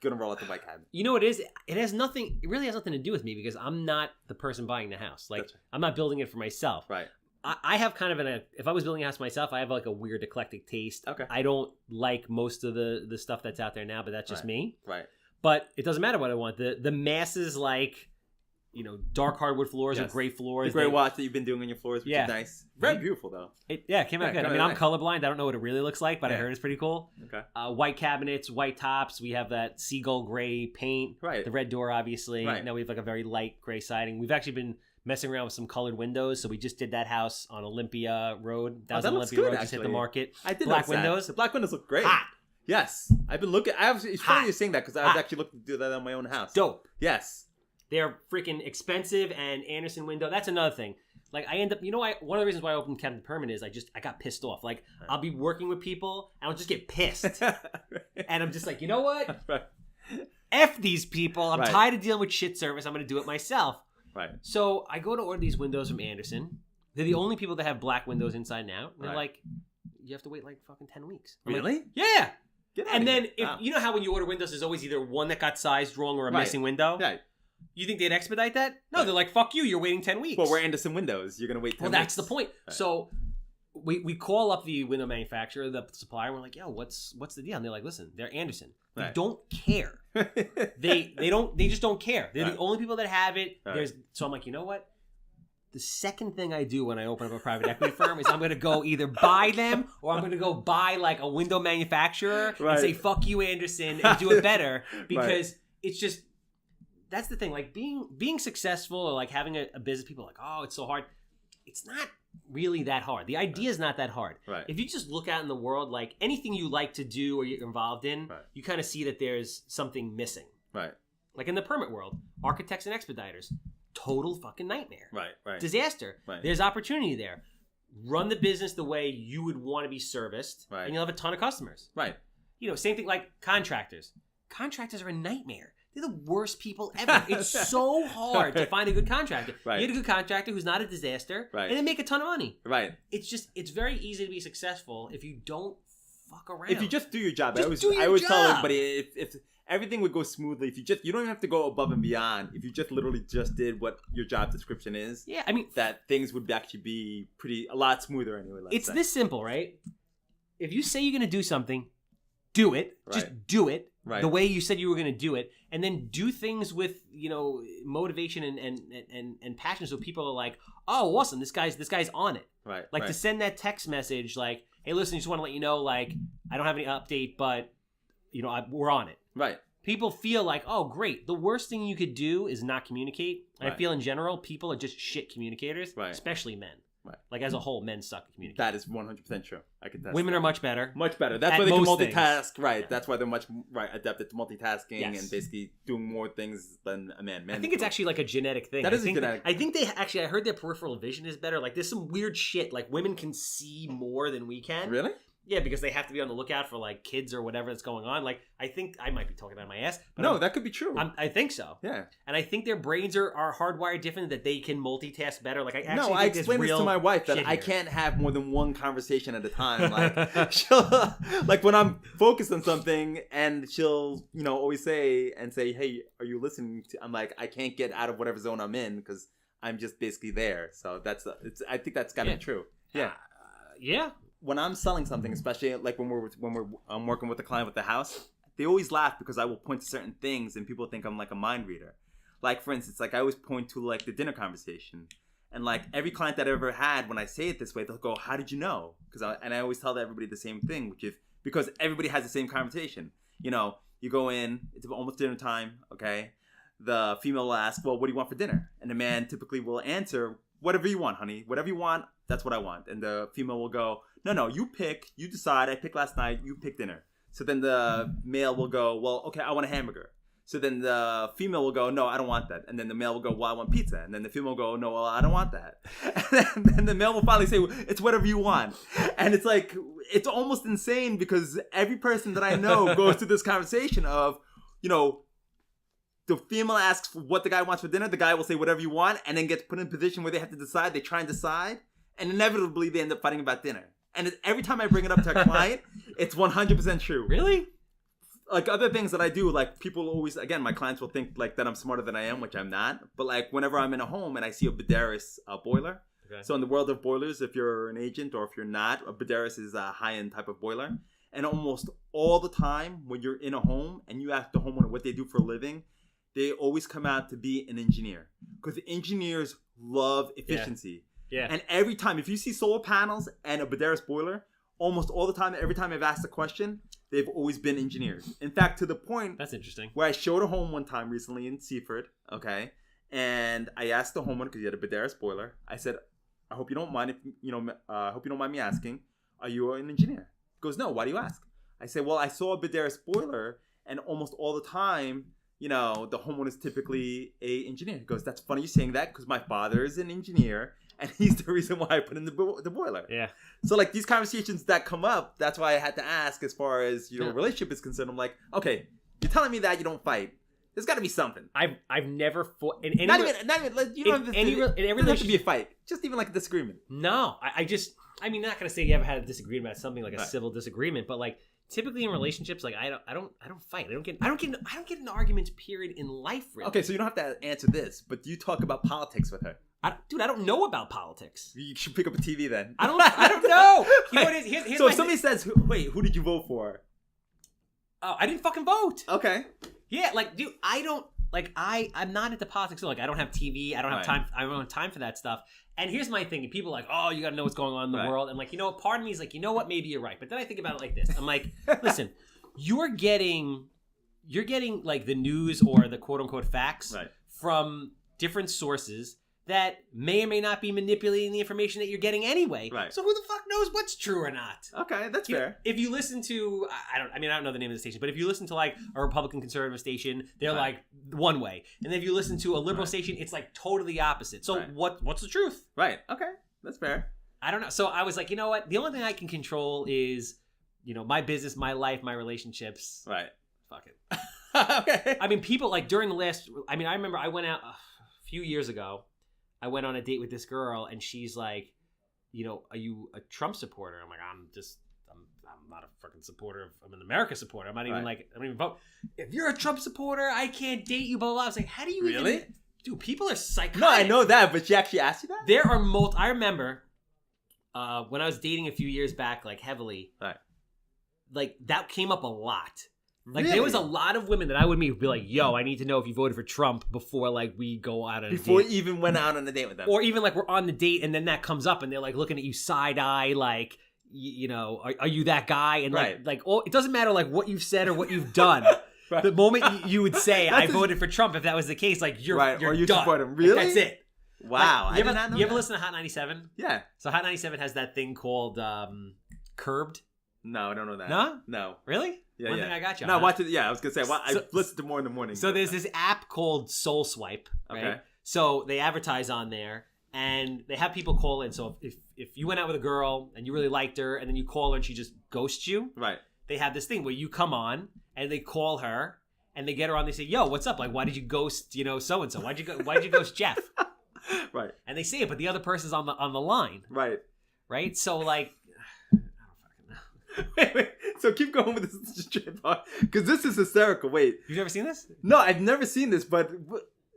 gonna roll out the white cabinet. You know what it is? It really has nothing to do with me because I'm not the person buying the house. Like, That's right. I'm not building it for myself. Right. I have kind of if I was building a house myself, I have like a weird eclectic taste. Okay. I don't like most of the stuff that's out there now, but that's just me. Right. But it doesn't matter what I want. The masses like, you know, dark hardwood floors or great floors. The gray watch that you've been doing on your floors, which is nice. Very beautiful, though. It came out good. I mean, I'm colorblind. I don't know what it really looks like, but I heard it's pretty cool. Okay. White cabinets, white tops. We have that seagull gray paint. Right. The red door, obviously. Right. Now we have like a very light gray siding. We've actually been messing around with some colored windows. So we just did that house on Olympia Road. That was on Olympia Road. Just hit the market. I did black windows. The black windows look great. Hot. Yes. I've been looking. It's funny you're saying that because I was actually looking to do that on my own house. Dope. Yes. They're freaking expensive, and Anderson window. That's another thing. Like I end up, one of the reasons why I opened Captain Permanent is I got pissed off. Like I'll be working with people, and I'll just get pissed, and I'm just like, you know what? Right. F these people. I'm tired of dealing with shit service. I'm going to do it myself. Right. So I go to order these windows from Anderson. They're the only people that have black windows inside now. They're like, you have to wait like fucking 10 weeks. I'm really? Like, yeah. And then you know how when you order windows, there's always either one that got sized wrong or a missing window. Right. You think they'd expedite that? No, they're like, fuck you, you're waiting 10 weeks. Well, we're Anderson Windows. You're going to wait 10 weeks. Well, that's the point. Right. So we call up the window manufacturer, the supplier, and we're like, yo, what's the deal? And they're like, listen, they're Anderson. They don't care. they just don't care. They're the only people that have it. So I'm like, you know what? The second thing I do when I open up a private equity firm is I'm going to go either buy them or I'm going to go buy like a window manufacturer and say, fuck you, Anderson, and do it better. Because it's just, that's the thing. Like being successful or like having a business, people are like, oh, it's so hard. It's not really that hard. The idea is not that hard. Right. If you just look out in the world, like anything you like to do or you're involved in, you kind of see that there's something missing. Right. Like in the permit world, architects and expediters, total fucking nightmare. Right. Disaster. Right. There's opportunity there. Run the business the way you would want to be serviced, and you'll have a ton of customers. Right. You know, same thing like contractors. Contractors are a nightmare. They're the worst people ever. It's so hard to find a good contractor. Right. You get a good contractor who's not a disaster, and they make a ton of money. Right. It's very easy to be successful if you don't fuck around. If you just do your job. I always job. tell everybody if everything would go smoothly if you don't even have to go above and beyond. If you just literally just did what your job description is. Yeah, I mean that things would actually be a lot smoother anyway. It's this simple, right? If you say you're going to do something, do it. Right. Just do it. Right. The way you said you were going to do it, and then do things with motivation and passion, so people are like, "Oh, awesome! This guy's on it." Right. Like to send that text message, like, "Hey, listen, just want to let you know, like, I don't have any update, but we're on it." Right. People feel like, "Oh, great!" The worst thing you could do is not communicate. Right. I feel in general, people are just shit communicators, especially men. Right. Like as a whole, men suck at communicating. That is 100% true. I can test Women are much better. Much better. That's why they can multitask. Things. Right. Yeah. That's why they're much adept at multitasking and basically doing more things than a man. I think it's actually like a genetic thing. That is a genetic thing. I think I heard their peripheral vision is better. Like there's some weird shit. Like women can see more than we can. Really? Yeah, because they have to be on the lookout for like kids or whatever that's going on. Like I think I might be talking out of my ass. But no, that could be true. I think so. Yeah. And I think their brains are hardwired different, that they can multitask better. Like I explained this to my wife that I can't have more than one conversation at a time. Like she'll like when I'm focused on something and she'll always say, hey, are you listening to? I'm like, I can't get out of whatever zone I'm in because I'm just basically there. So I think that's gotta be true. Yeah. Yeah. When I'm selling something, especially like when I'm working with a client with the house, they always laugh because I will point to certain things and people think I'm like a mind reader. Like for instance, like I always point to like the dinner conversation, and like every client that I ever had, when I say it this way, they'll go, "How did you know?" I always tell everybody the same thing, which is because everybody has the same conversation. You go in, it's almost dinner time, okay? The female will ask, "Well, what do you want for dinner?" And the man typically will answer, "Whatever you want, honey. Whatever you want, that's what I want." And the female will go, No, you pick. You decide. I picked last night. You pick dinner. So then the male will go, well, okay, I want a hamburger. So then the female will go, no, I don't want that. And then the male will go, well, I want pizza. And then the female will go, no, well, I don't want that. And then the male will finally say, well, it's whatever you want. And it's like, it's almost insane because every person that I know goes through this conversation of, the female asks what the guy wants for dinner. The guy will say whatever you want and then gets put in a position where they have to decide. They try and decide. And inevitably, they end up fighting about dinner. And every time I bring it up to a client, it's 100% true. Really? like other things that I do, like people always, again, my clients will think like that I'm smarter than I am, which I'm not. But like whenever I'm in a home and I see a Bidaris boiler. Okay. So in the world of boilers, if you're an agent or if you're not, a Bidaris is a high-end type of boiler. And almost all the time when you're in a home and you ask the homeowner what they do for a living, they always come out to be an engineer. Because engineers love efficiency. Yeah. And every time, if you see solar panels and a Bidaris boiler, almost all the time, every time I've asked a question, they've always been engineers. In fact, to the point that's interesting. Where I showed a home one time recently in Seaford, okay, and I asked the homeowner because he had a Bidaris boiler. I said, "I hope you don't mind I hope you don't mind me asking, are you an engineer?" He goes, "No. Why do you ask?" I said, "Well, I saw a Bidaris boiler, and almost all the time, the homeowner is typically a engineer." He goes, "That's funny you saying that because my father is an engineer." And he's the reason why I put in the boiler. Yeah. So like these conversations that come up, that's why I had to ask as far as relationship is concerned. I'm like, okay, you're telling me that you don't fight. There's got to be something. I've never fought in any. Not even. You don't have to, in every relationship have to be a fight. Just even like a disagreement. No, I mean, not gonna say you ever had a disagreement about something like a civil disagreement, but like typically in relationships, like I don't fight. I don't get in arguments. Period in life. Really. Okay, so you don't have to answer this, but do you talk about politics with her? Dude, I don't know about politics. You should pick up a TV then. I don't know. You know what it is? Here's so if somebody says, wait, who did you vote for? Oh, I didn't fucking vote. Okay. Yeah, like, dude, I don't, like, I'm not into politics. So, like, I don't have TV. I don't have time. I don't have time for that stuff. And here's my thing. People are like, oh, you got to know what's going on in the world. And like, part of me is like, you know what? Maybe you're right. But then I think about it like this. I'm like, listen, you're getting like the news or the quote unquote facts from different sources that may or may not be manipulating the information that you're getting anyway. Right. So who the fuck knows what's true or not? Okay, that's fair. If you listen to, I don't know the name of the station, but if you listen to like a Republican conservative station, they're like one way. And then if you listen to a liberal station, it's like totally opposite. So what's the truth? Right. Okay, that's fair. I don't know. So I was like, you know what? The only thing I can control is, my business, my life, my relationships. Right. Fuck it. Okay. I mean, people like during the last, I remember I went out a few years ago. I went on a date with this girl, and she's like, are you a Trump supporter? I'm like, I'm not a fucking supporter. I'm an America supporter. I'm not even I don't even vote. If you're a Trump supporter, I can't date you, blah, blah, blah. I was like, how do you really? Dude, people are psychotic. No, I know that, but she actually asked you that? There are I remember when I was dating a few years back, like heavily, like that came up a lot. Like, there was a lot of women that I would meet who'd be like, yo, I need to know if you voted for Trump before, like, we go out on a date. Before you even went out on a date with them. Or even, like, we're on the date and then that comes up and they're, like, looking at you side-eye, like, are you that guy? And, like, it doesn't matter, like, what you've said or what you've done. The moment you would say, I voted for Trump, if that was the case, like, you're or you done. Support him. Really? Like, that's it. Wow. Like, you ever listen to Hot 97? Yeah. So Hot 97 has that thing called Curbed. No, I don't know that. No? No. Really? Yeah, One thing I got you. No, watch it. Yeah, I was gonna say. I listened to more in the morning. So there's this app called Soul Swipe. Right? Okay. So they advertise on there, and they have people call in. So if you went out with a girl and you really liked her, and then you call her and she just ghosts you, right? They have this thing where you come on and they call her and they get her on. They say, "Yo, what's up? Like, why did you ghost so and so? Why'd you ghost Jeff?" Right. And they say it, but the other person's on the line. Right. Right. So like. Wait. So keep going with this strip part because this is hysterical. Wait, you've never seen this? No, I've never seen this. But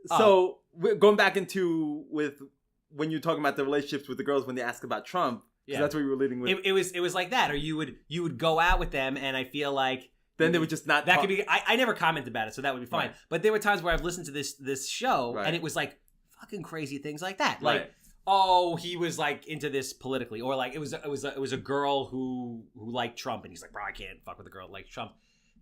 so we're going back into with when you're talking about the relationships with the girls when they ask about Trump. Yeah, that's what we were leading with. It was like that, or you would go out with them, and I feel like then they would just not. That could be. I never commented about it, so that would be fine. Right. But there were times where I've listened to this show, and it was like fucking crazy things like that, like. Right. Oh, he was like into this politically, or like it was a girl who liked Trump, and he's like, bro, I can't fuck with a girl that likes Trump.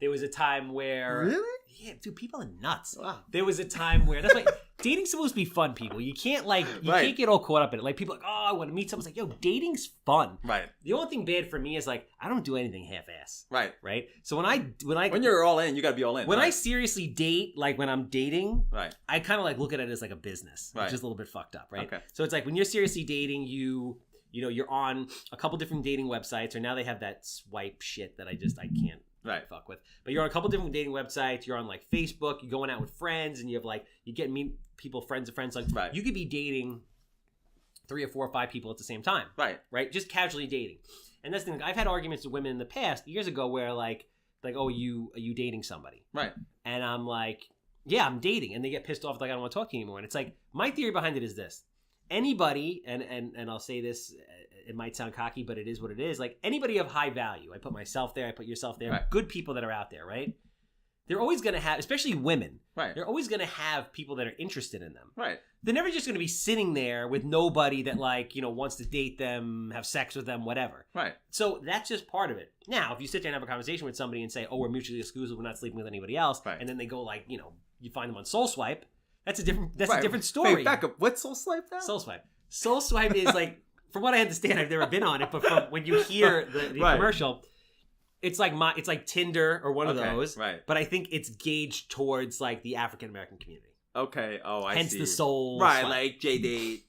There was a time where yeah, dude, people are nuts. Wow. There was a time where that's why dating's supposed to be fun, people. You can't can't get all caught up in it. Like people are like, oh, I want to meet someone. It's like, yo, dating's fun. Right. The only thing bad for me is like I don't do anything half-ass. Right. Right. So when you're all in, you gotta be all in. When I seriously date, like when I'm dating, I kind of like look at it as like a business, which is a little bit fucked up, right? Okay. So it's like when you're seriously dating, you're on a couple different dating websites, or now they have that swipe shit that I can't. Fuck with. But you're on a couple different dating websites. You're on like Facebook. You're going out with friends, and you have like you get meet people, friends of friends. Like you could be dating 3 or 4 or 5 people at the same time. Right. Just casually dating. And that's the thing. I've had arguments with women in the past years ago where like like, oh, are you dating somebody? Right. And I'm like, yeah, I'm dating. And they get pissed off, like, I don't want to talk to you anymore. And it's like, my theory behind it is this. Anybody, and I'll say this, it might sound cocky, but it is what it is. Like, anybody of high value, I put myself there, I put yourself there, right. Good people that are out there, right? They're always going to have, especially women, right. They're always going to have people that are interested in them. Right. They're never just going to be sitting there with nobody that, like, you know, wants to date them, have sex with them, whatever. Right. So that's just part of it. Now, if you sit there and have a conversation with somebody and say, oh, we're mutually exclusive, we're not sleeping with anybody else, right. and then they go, like, you know, you find them on Soul Swipe, that's a different right. a different story. Wait, back up. What's Soul Swipe now? Soul Swipe. Soul Swipe is like, from what I understand, I've never been on it, but from when you hear the right. commercial, it's like Tinder or one of those. Right. But I think it's gauged towards like the African American community. Okay. Oh, I Hence see. the Soul Right, Swipe. Like J-Date,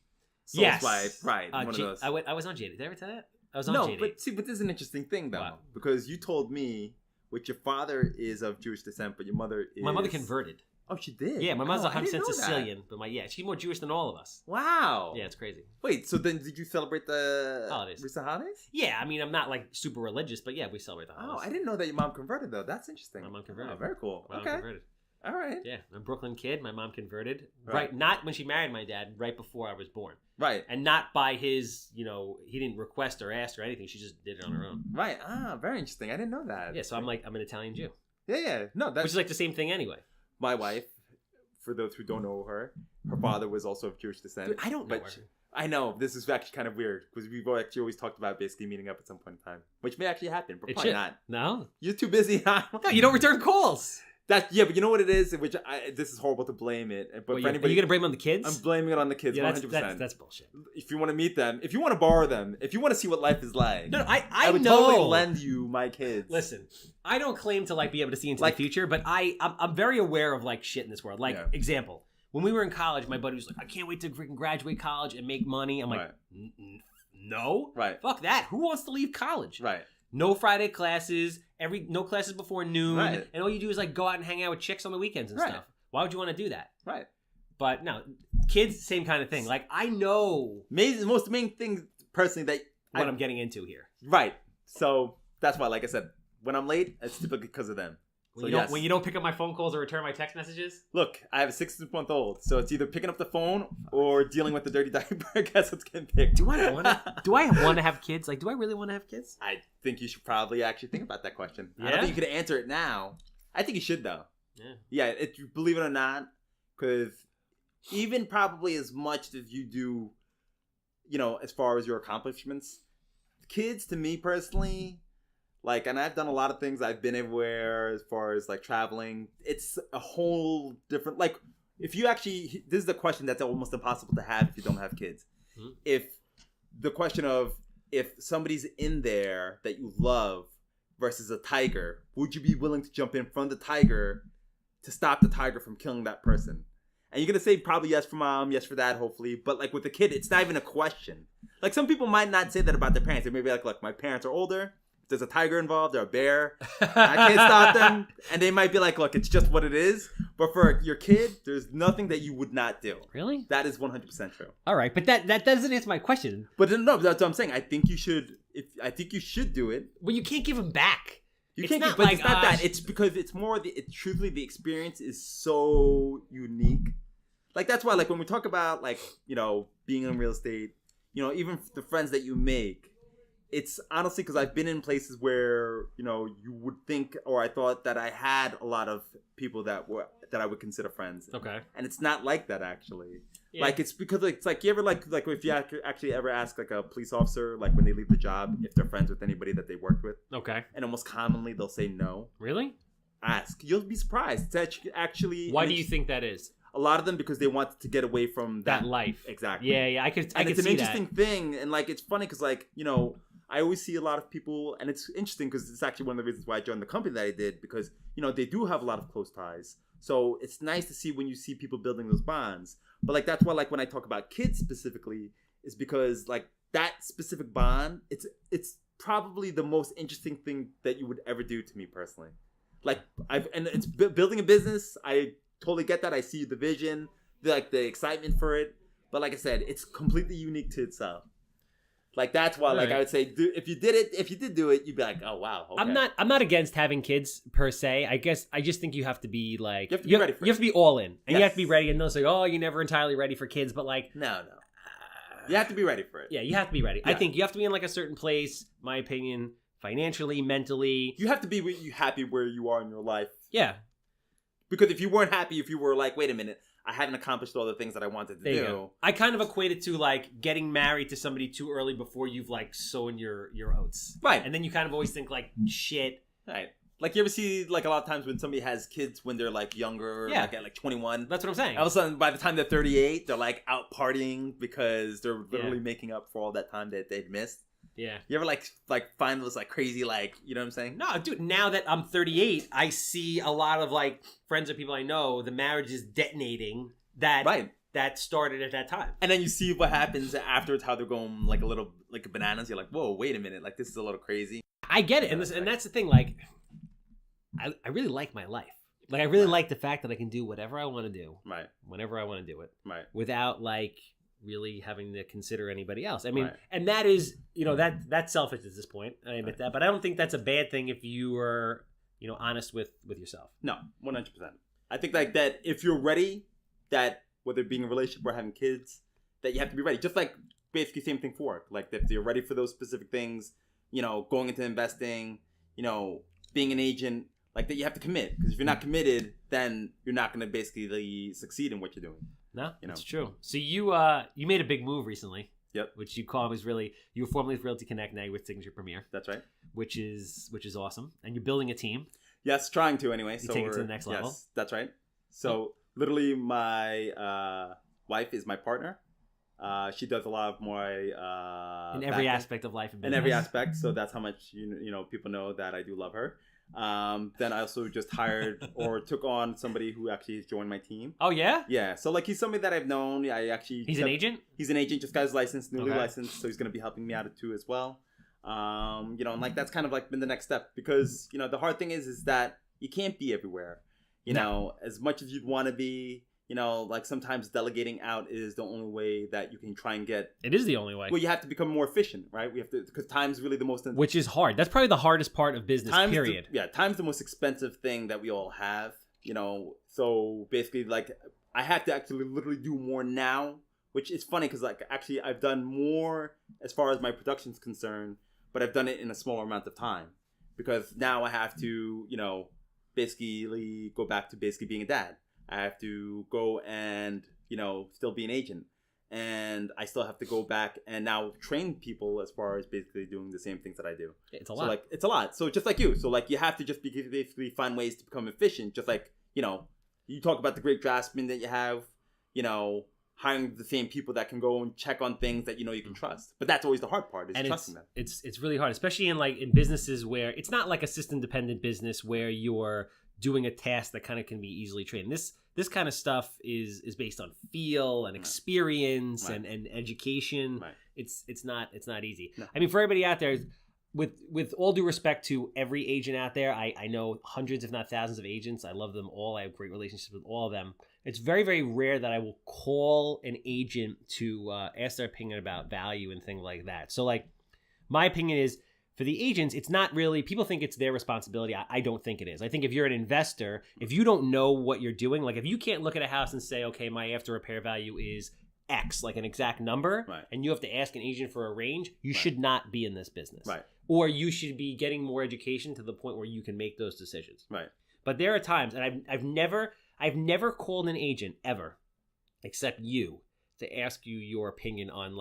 Soul yes. Swipe. Right. One of those. I was on J-Date. Did I ever tell that? I was on No, J-Date. but this is an interesting thing though, Wow. because you told me, which your father is of Jewish descent, but your mother is. My mother converted. Oh, she did. Yeah, my mother's 100% I didn't know Sicilian, but she's more Jewish than all of us. Wow. Yeah, it's crazy. Wait, so then did you celebrate the Holidays? recent holidays? Yeah, I mean, I'm not like super religious, but yeah, we celebrate the holidays. Oh, I didn't know that your mom converted though. That's interesting. My mom converted. Oh, very cool. My mom Okay. converted. All right. Yeah, I'm a Brooklyn kid. My mom converted. Right. Not when she married my dad, right before I was born. Right. And not by his, you know, he didn't request or ask or anything. She just did it on her own. Right. Ah, very interesting. I didn't know that. Yeah, so I'm an Italian Jew. Yeah. No, that's Which is like the same thing anyway. my wife. For those who don't know her father was also of Jewish descent. Dude, I don't know her. I know, this is actually kind of weird, because we've actually always talked about basically meeting up at some point in time, which may actually happen, but It probably should. not. No? You're too busy. No, you don't return calls. Yeah, but you know what it is? This is horrible to blame it. But Are for anybody, you going to blame it on the kids? I'm blaming it on the kids, yeah, 100%. That's bullshit. If you want to meet them, if you want to borrow them, if you want to see what life is like, No, I would know. totally lend you my kids. Listen, I don't claim to like be able to see into Like- the future, but I'm very aware of like shit in this world. Like, Yeah. example, when we were in college, my buddy was like, I can't wait to freaking graduate college and make money. I'm like, Right. No? Right. Fuck that. Who wants to leave college? Right. No Friday classes, no classes before noon, Right. and all you do is like go out and hang out with chicks on the weekends and Right. stuff. Why would you want to do that? Right. But no, kids, same kind of thing. Like, I know Most main thing, personally, that what I'm getting into here. Right. So that's why, like I said, when I'm late, it's typically because of them. When you don't pick up my phone calls or return my text messages? Look, I have a 6-month-old, so it's either picking up the phone or dealing with the dirty diaper. Guess what's getting picked. Do I want to have kids? Like, do I really want to have kids? I think you should probably actually think about that question. I Yeah? don't think you could answer it now. I think you should, though. Yeah. Yeah, believe it or not, because even probably as much as you do, you know, as far as your accomplishments, kids, to me personally, like, and I've done a lot of things. I've been everywhere as far as like traveling. It's a whole different, like, if you actually, this is the question that's almost impossible to have if you don't have kids. Mm-hmm. If the question of if somebody's in there that you love versus a tiger, would you be willing to jump in front of the tiger to stop the tiger from killing that person? And you're going to say probably yes for mom, yes for dad, hopefully. But like with the kid, it's not even a question. Like some people might not say that about their parents. They may be like, look, my parents are older. If there's a tiger involved or a bear, I can't stop them. And they might be like, look, it's just what it is. But for your kid, there's nothing that you would not do. Really? That is 100% true. All right, but that doesn't answer my question. But no, that's what I'm saying. I think you should. I think you should do it. Well, you can't give them back. You It's can't, not but like, it's not that. It's because it's more. Truthfully, the experience is so unique. Like that's why, like when we talk about like being in real estate, even the friends that you make, it's honestly because I've been in places where you would think, or I thought that I had a lot of people that I would consider friends. Okay. And it's not like that actually. Yeah. Like it's because it's like you ever like if you actually ever ask like a police officer like when they leave the job if they're friends with anybody that they worked with. Okay. And almost commonly they'll say no. Really? Ask. You'll be surprised. It's actually. Why do you think that is? A lot of them because they want to get away from that life. Exactly. Yeah, I could. And it's an see interesting thing, and like it's funny because like I always see a lot of people, and it's interesting because it's actually one of the reasons why I joined the company that I did because they do have a lot of close ties. So it's nice to see when you see people building those bonds. But like that's why like when I talk about kids specifically is because like that specific bond, it's probably the most interesting thing that you would ever do to me personally. Like it's building a business. I totally get that. I see the vision, the excitement for it. But like I said, it's completely unique to itself. Like that's why, like Right. I would say, if you did do it, you'd be like, oh wow. Okay. I'm not against having kids per se. I guess I just think you have to be like You have to be ready for you have to be all in, and you have to be Yes. ready. And they'll say, "Oh, you're never entirely ready for kids," but like, No. You have to be ready for it. yeah, you have to be ready. I Yeah. think you have to be in like a certain place. My opinion, financially, mentally, You have to be happy where you are in your life. yeah. Because if you weren't happy, if you were like, wait a minute, I haven't accomplished all the things that I wanted to There you do. go. I kind of equate it to like getting married to somebody too early before you've like sown your oats, Right. and then you kind of always think like, shit. Right. Like you ever see like a lot of times when somebody has kids when they're like younger, Yeah. like at like 21. That's what I'm saying. All of a sudden, by the time they're 38, they're like out partying because they're literally Yeah. making up for all that time that they'd missed. Yeah. You ever like find those like crazy like, you know what I'm saying? No, dude, now that I'm 38, I see a lot of like friends or people I know, the marriage is detonating Right. that started at that time. And then you see what happens afterwards, how they're going like a little like bananas. You're like, whoa, wait a minute, like this is a little crazy. I get it. And that's the thing, like I really like my life. Like I really like the fact that I can do whatever I want to do, Right. whenever I want to do it, Right. without like really having to consider anybody else. I mean, Right. and that is, that's selfish at this point. I admit that, but I don't think that's a bad thing if you are, honest with yourself. No, 100%. I think like that if you're ready, that whether being in a relationship or having kids, that you have to be ready. Just like basically same thing for work. Like if you're ready for those specific things, going into investing, being an agent, like that you have to commit. Because if you're not committed, then you're not going to basically succeed in what you're doing. No, that's true. So you made a big move recently. Yep. Which you call was really, you were formerly with Realty Connect, now you're with Signature Premier. That's right. Which is awesome. And you're building a team. Yes, trying to anyway. You take it to the next level. Yes, that's right. So literally my wife is my partner. She does a lot of my in every aspect of life and business. in every aspect. So that's how much people know that I do love her. Then I also just hired or took on somebody who actually has joined my team. Oh yeah? Yeah. So like he's somebody that I've known. He's an agent? He's an agent, just got his license, newly Okay. licensed, so he's gonna be helping me out too as well. And like that's kind of like been the next step because the hard thing is that you can't be everywhere. As much as you'd want to be, like sometimes delegating out is the only way that you can try and get. It is the only way. Well, you have to become more efficient, right? We have to, because time's really the most. Which is hard. That's probably the hardest part of business, period. Time's the most expensive thing that we all have. So basically, like I have to actually literally do more now, which is funny because like actually I've done more as far as my production's concerned, but I've done it in a smaller amount of time because now I have to, basically go back to basically being a dad. I have to go and, still be an agent. And I still have to go back and now train people as far as basically doing the same things that I do. It's a lot. So like it's a lot. So just like you. So like you have to just basically find ways to become efficient. Just like, you talk about the great draftsmen that you have, hiring the same people that can go and check on things that you can trust. But that's always the hard part, is and trusting them. It's really hard, especially in businesses where it's not like a system dependent business where you're doing a task that kind of can be easily trained. This kind of stuff is based on feel and experience and education. Right. It's not easy. No. I mean, for everybody out there, with all due respect to every agent out there, I know hundreds if not thousands of agents. I love them all. I have great relationships with all of them. It's very, very rare that I will call an agent to ask their opinion about value and things like that. So like my opinion is, for the agents, it's not really, people think it's their responsibility. I don't think it is. I think if you're an investor, if you don't know what you're doing, like if you can't look at a house and say, okay, my after repair value is X, like an exact number, Right. and you have to ask an agent for a range, you should not be in this business. Right. Or you should be getting more education to the point where you can make those decisions. Right. But there are times, and I've never called an agent ever, except you, to ask you your opinion on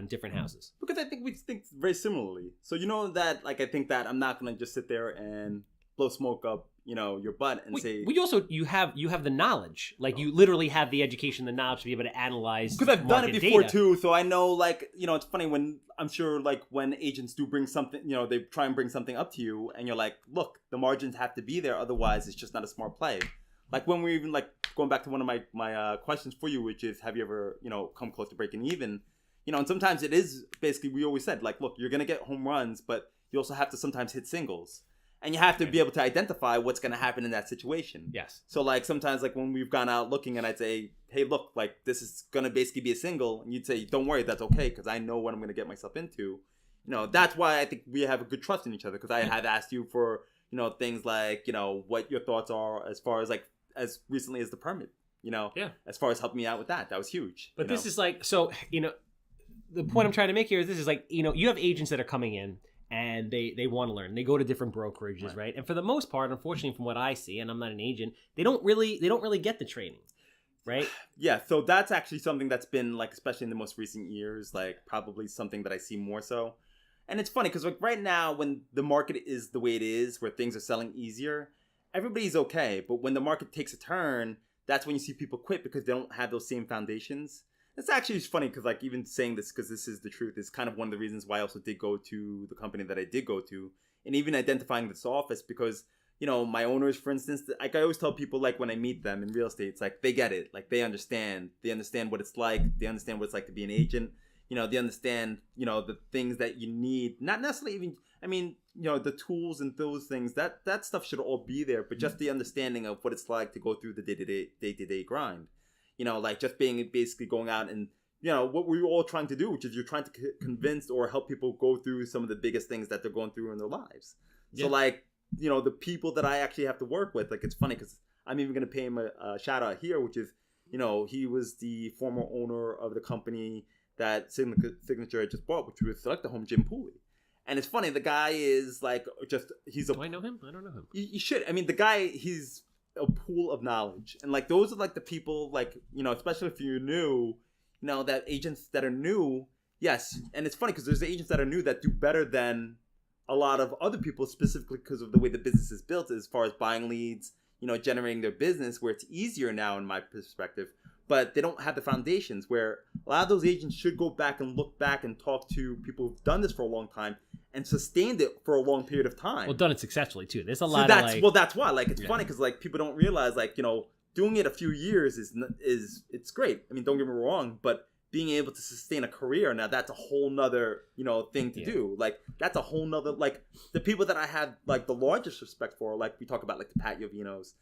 different houses. Because I think we think very similarly. So that like I think that I'm not gonna just sit there and blow smoke up your butt and say. We also you have the knowledge, like you literally have the education, the knowledge to be able to analyze. Because I've done it before data. too, so I know it's funny when I'm sure when agents do bring something, they try and bring something up to you, and you're like, look, the margins have to be there, otherwise it's just not a smart play. Like when we even going back to one of my questions for you, which is, have you ever come close to breaking even? And sometimes it is basically, we always said, like, look, you're going to get home runs, but you also have to sometimes hit singles. And you have to be able to identify what's going to happen in that situation. Yes. So like sometimes like when we've gone out looking and I'd say, hey, look, like this is going to basically be a single. And you'd say, don't worry, that's okay. Because I know what I'm going to get myself into. That's why I think we have a good trust in each other. Because I have asked you for, things like, what your thoughts are as far as like as recently as the permit, as far as helping me out with that. That was huge. But this is like, so, the point I'm trying to make here is this is like, you have agents that are coming in. And they want to learn. They go to different brokerages, right? And for the most part, unfortunately, from what I see, and I'm not an agent, they don't really get the training, right? Yeah. So that's actually something that's been like, especially in the most recent years, like probably something that I see more so. And it's funny because like right now, when the market is the way it is, where things are selling easier, everybody's okay. But when the market takes a turn, that's when you see people quit because they don't have those same foundations. It's actually funny because like even saying this because this is the truth is kind of one of the reasons why I also did go to the company that I did go to, and even identifying this office because my owners, for instance, like I always tell people like when I meet them in real estate, it's like they get it, like they understand what it's like, they understand what it's like to be an agent, they understand the things that you need, not necessarily even the tools and those things that stuff should all be there, but just the understanding of what it's like to go through the day-to-day grind. Like just being basically going out and, what we're all trying to do, which is you're trying to convince or help people go through some of the biggest things that they're going through in their lives. Yeah. So like, the people that I actually have to work with, like it's funny because I'm even going to pay him a shout out here, which is, he was the former owner of the company that Signature had just bought, which was Select the Home Jim Pooley. And it's funny, the guy is like, Do I know him? I don't know him. You should. I mean, the guy, he's a pool of knowledge, and like those are like the people like especially if you're new, that agents that are new, yes. And it's funny because there's agents that are new that do better than a lot of other people, specifically because of the way the business is built as far as buying leads, generating their business, where it's easier now in my perspective, but they don't have the foundations where a lot of those agents should go back and look back and talk to people who've done this for a long time and sustained it for a long period of time. Well, done it successfully too. There's a lot of like... Well, that's why. Like, it's funny because like people don't realize like, doing it a few years is it's great. I mean, don't get me wrong, but being able to sustain a career, now that's a whole nother, thing to do. Like, that's a whole nother, like the people that I have like the largest respect for, like we talk about like the Pat Yovinos,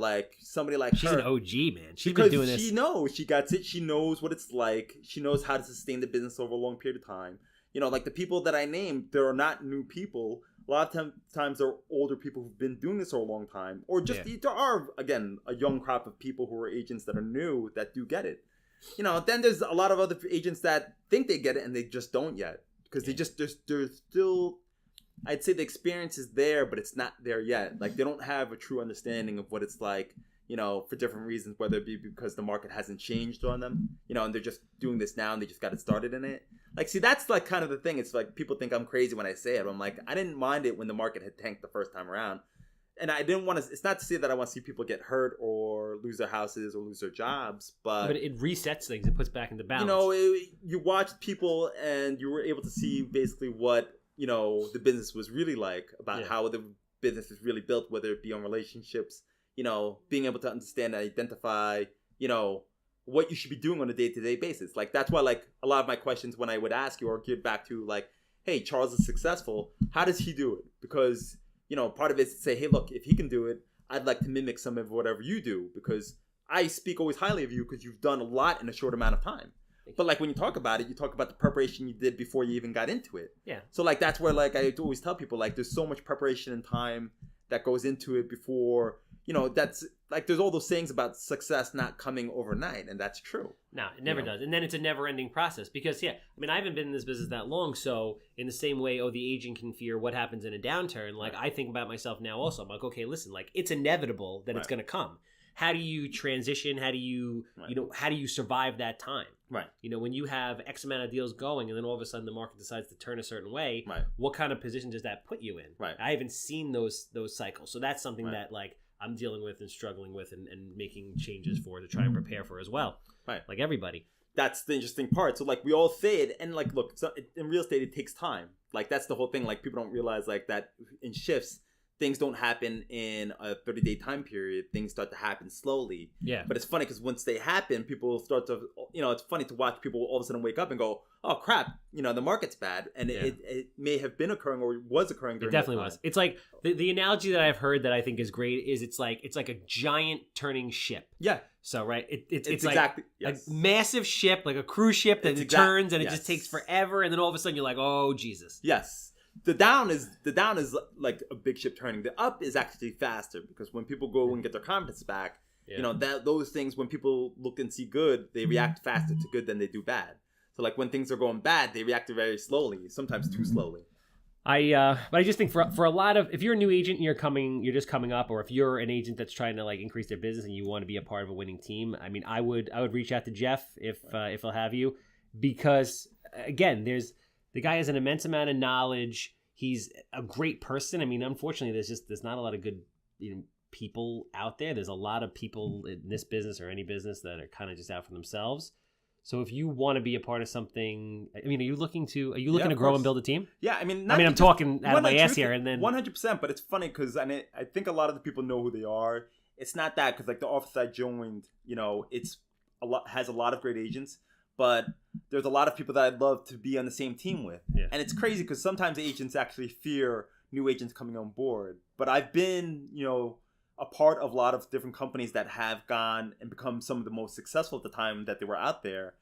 like somebody like she's her. An OG, man. She's been doing this. She knows, she got it. She knows what it's like. She knows how to sustain the business over a long period of time. Like the people that I named, there are not new people. A lot of times they're older people who've been doing this for a long time. Or just, there are, again, a young crop of people who are agents that are new that do get it. Then there's a lot of other agents that think they get it and they just don't yet. Because there's still, I'd say the experience is there, but it's not there yet. Like they don't have a true understanding of what it's like, for different reasons, whether it be because the market hasn't changed on them, and they're just doing this now and they just got it started in it. Like, see, that's like kind of the thing. It's like people think I'm crazy when I say it. I'm like, I didn't mind it when the market had tanked the first time around. And I didn't want to, it's not to say that I want to see people get hurt or lose their houses or lose their jobs, but it resets things. It puts back into balance. You watch people and you were able to see basically what, the business was really like, about how the business is really built, whether it be on relationships, being able to understand and identify, what you should be doing on a day-to-day basis. Like, that's why, like, a lot of my questions when I would ask you or get back to, like, hey, Charles is successful. How does he do it? Because, part of it is to say, hey, look, if he can do it, I'd like to mimic some of whatever you do. Because I speak always highly of you because you've done a lot in a short amount of time. But, like, when you talk about it, you talk about the preparation you did before you even got into it. Yeah. So, like, that's where, like, I always tell people, like, there's so much preparation and time that goes into it before... that's like there's all those sayings about success not coming overnight, and that's true. No, it never does. And then it's a never-ending process because, I mean, I haven't been in this business that long, so in the same way, the agent can fear what happens in a downturn, like I think about myself now also. I'm like, okay, listen, like it's inevitable that it's going to come. How do you transition? How do you, how do you survive that time? Right. When you have X amount of deals going and then all of a sudden the market decides to turn a certain way, what kind of position does that put you in? Right. I haven't seen those cycles. So that's something that like I'm dealing with and struggling with and making changes for to try and prepare for as well. Right. Like everybody. That's the interesting part. So like we all say it, and like look, in real estate it takes time. Like that's the whole thing. Like people don't realize like that in shifts things don't happen in a 30-day time period. Things start to happen slowly. Yeah. But it's funny because once they happen, people start to, it's funny to watch people all of a sudden wake up and go, oh crap, the market's bad. And it may have been occurring or was occurring during It definitely was. It's like the analogy that I've heard that I think is great is it's like a giant turning ship. Yeah. So, right, it's exactly like a massive ship, like a cruise ship that turns and it just takes forever. And then all of a sudden you're like, oh, Jesus. Yes. The down is like a big ship turning. The up is actually faster because when people go and get their confidence back, those things, when people look and see good, they react faster to good than they do bad. So like when things are going bad, they react very slowly, sometimes too slowly. But I just think for a lot of, if you're a new agent and you're just coming up, or if you're an agent that's trying to like increase their business and you want to be a part of a winning team, I mean, I would reach out to Jeff if I'll have you, because again, the guy has an immense amount of knowledge. He's a great person. I mean, unfortunately, there's not a lot of good people out there. There's a lot of people in this business or any business that are kind of just out for themselves. So if you want to be a part of something, I mean, are you looking to grow and build a team? Yeah, I mean, I'm talking out of my ass here, and then 100%. But it's funny because I think a lot of the people know who they are. It's not that because like the office I joined, has a lot of great agents. But there's a lot of people that I'd love to be on the same team with. Yeah. And it's crazy because sometimes agents actually fear new agents coming on board. But I've been, a part of a lot of different companies that have gone and become some of the most successful at the time that they were out there.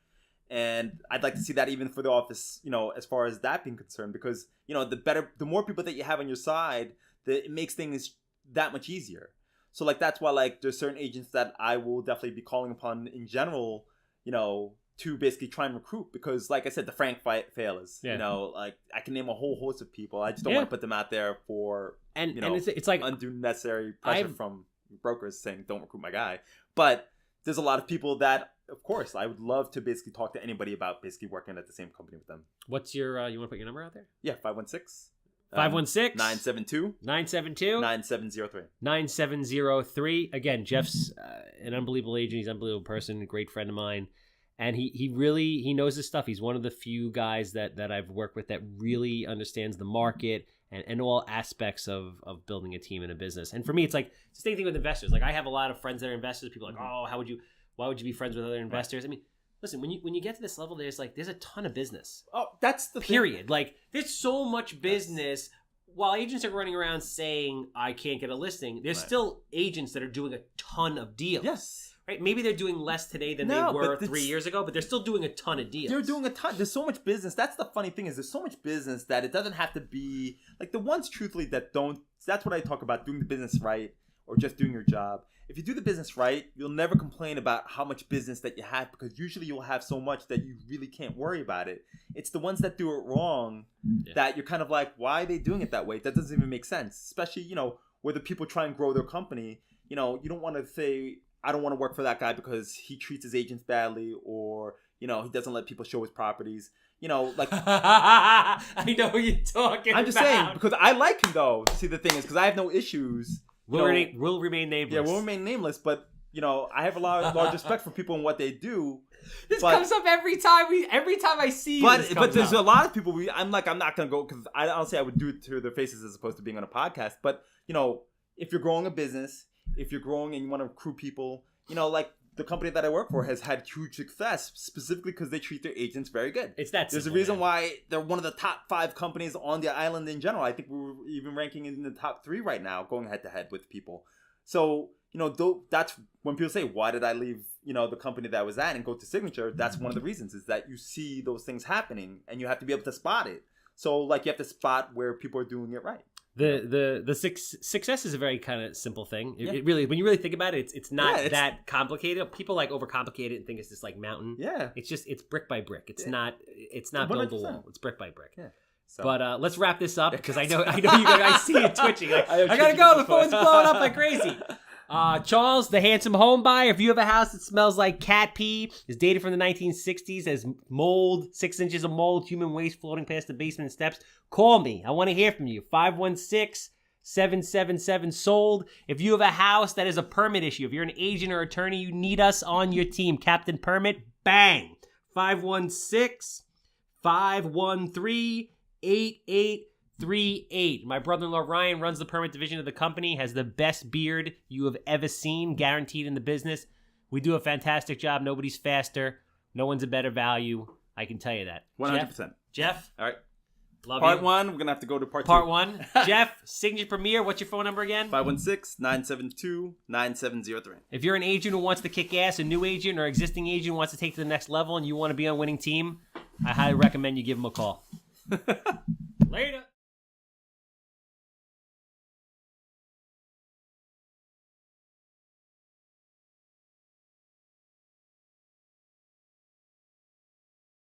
And I'd like to see that even for the office, as far as that being concerned, because, the more people that you have on your side, it makes things that much easier. So like, that's why like there's certain agents that I will definitely be calling upon in general, to basically try and recruit, because like I said, the frank failures, like I can name a whole host of people. I just don't want to put them out there for, and it's like undue necessary pressure from brokers saying, don't recruit my guy. But there's a lot of people that, of course, I would love to basically talk to anybody about basically working at the same company with them. What's your, you want to put your number out there? Yeah, 516. 516 972 9703. Again, Jeff's an unbelievable agent. He's an unbelievable person, a great friend of mine. And he really knows his stuff. He's one of the few guys that I've worked with that really understands the market and all aspects of building a team in a business. And for me, it's like it's the same thing with investors. Like I have a lot of friends that are investors. People are like, oh, why would you be friends with other investors? I mean, listen, when you get to this level, there's a ton of business. Oh, that's the period. thing. Like there's so much business. While agents are running around saying I can't get a listing, there's still agents that are doing a ton of deals. Yes. Right? Maybe they're doing less today than they were 3 years ago, but they're still doing a ton of deals. They're doing a ton. There's so much business. That's the funny thing is there's so much business that it doesn't have to be like the ones truthfully that don't. That's what I talk about, doing the business right or just doing your job. If you do the business right, you'll never complain about how much business that you have, because usually you'll have so much that you really can't worry about it. It's the ones that do it wrong that you're kind of like, why are they doing it that way? That doesn't even make sense. Especially, where the people try and grow their company. You don't want to say, I don't want to work for that guy because he treats his agents badly, or, he doesn't let people show his properties. Like I know who you're talking about. I'm just saying, because I like him though. See, the thing is, because I have no issues. We'll remain nameless. Yeah, we'll remain nameless, but I have a large respect for people and what they do. This comes up every time I see you. But there's a lot of people. I'm not gonna go, because I honestly I would do it to their faces as opposed to being on a podcast. But if you're growing a business, if you're growing and you want to recruit people, like the company that I work for has had huge success specifically because they treat their agents very good. It's that simple. There's a reason why they're one of the top 5 companies on the island in general. I think we're even ranking in the top 3 right now, going head to head with people. So, that's when people say, why did I leave, the company that I was at and go to Signature? That's one of the reasons, is that you see those things happening and you have to be able to spot it. So like you have to spot where people are doing it right. The success is a very kind of simple thing. It really, when you really think about it, it's not that complicated. People like overcomplicate it and think it's this like mountain. Yeah. It's brick by brick. It's not build a wall. It's brick by brick. Yeah. So. But let's wrap this up, because I know you guys, I see you twitching. Like, I gotta go. The phone's blowing up like crazy. Charles, the handsome home buyer. If you have a house that smells like cat pee, is dated from the 1960s, has mold, 6 inches of mold, human waste floating past the basement steps, call me. I want to hear from you. 516-777-SOLD. If you have a house that is a permit issue, if you're an agent or attorney, you need us on your team. Captain Permit, bang. 516-513-8833. 838. My brother-in-law Ryan runs the permit division of the company, has the best beard you have ever seen, guaranteed in the business. We do a fantastic job. Nobody's faster. No one's a better value. I can tell you that. 100%. Jeff? All right. Love Part you. 1, we're going to have to go to part 2. Part 1. Jeff, Signature Premier, what's your phone number again? 516-972-9703. If you're an agent who wants to kick ass, a new agent or existing agent who wants to take to the next level, and you want to be on a winning team, I highly recommend you give them a call.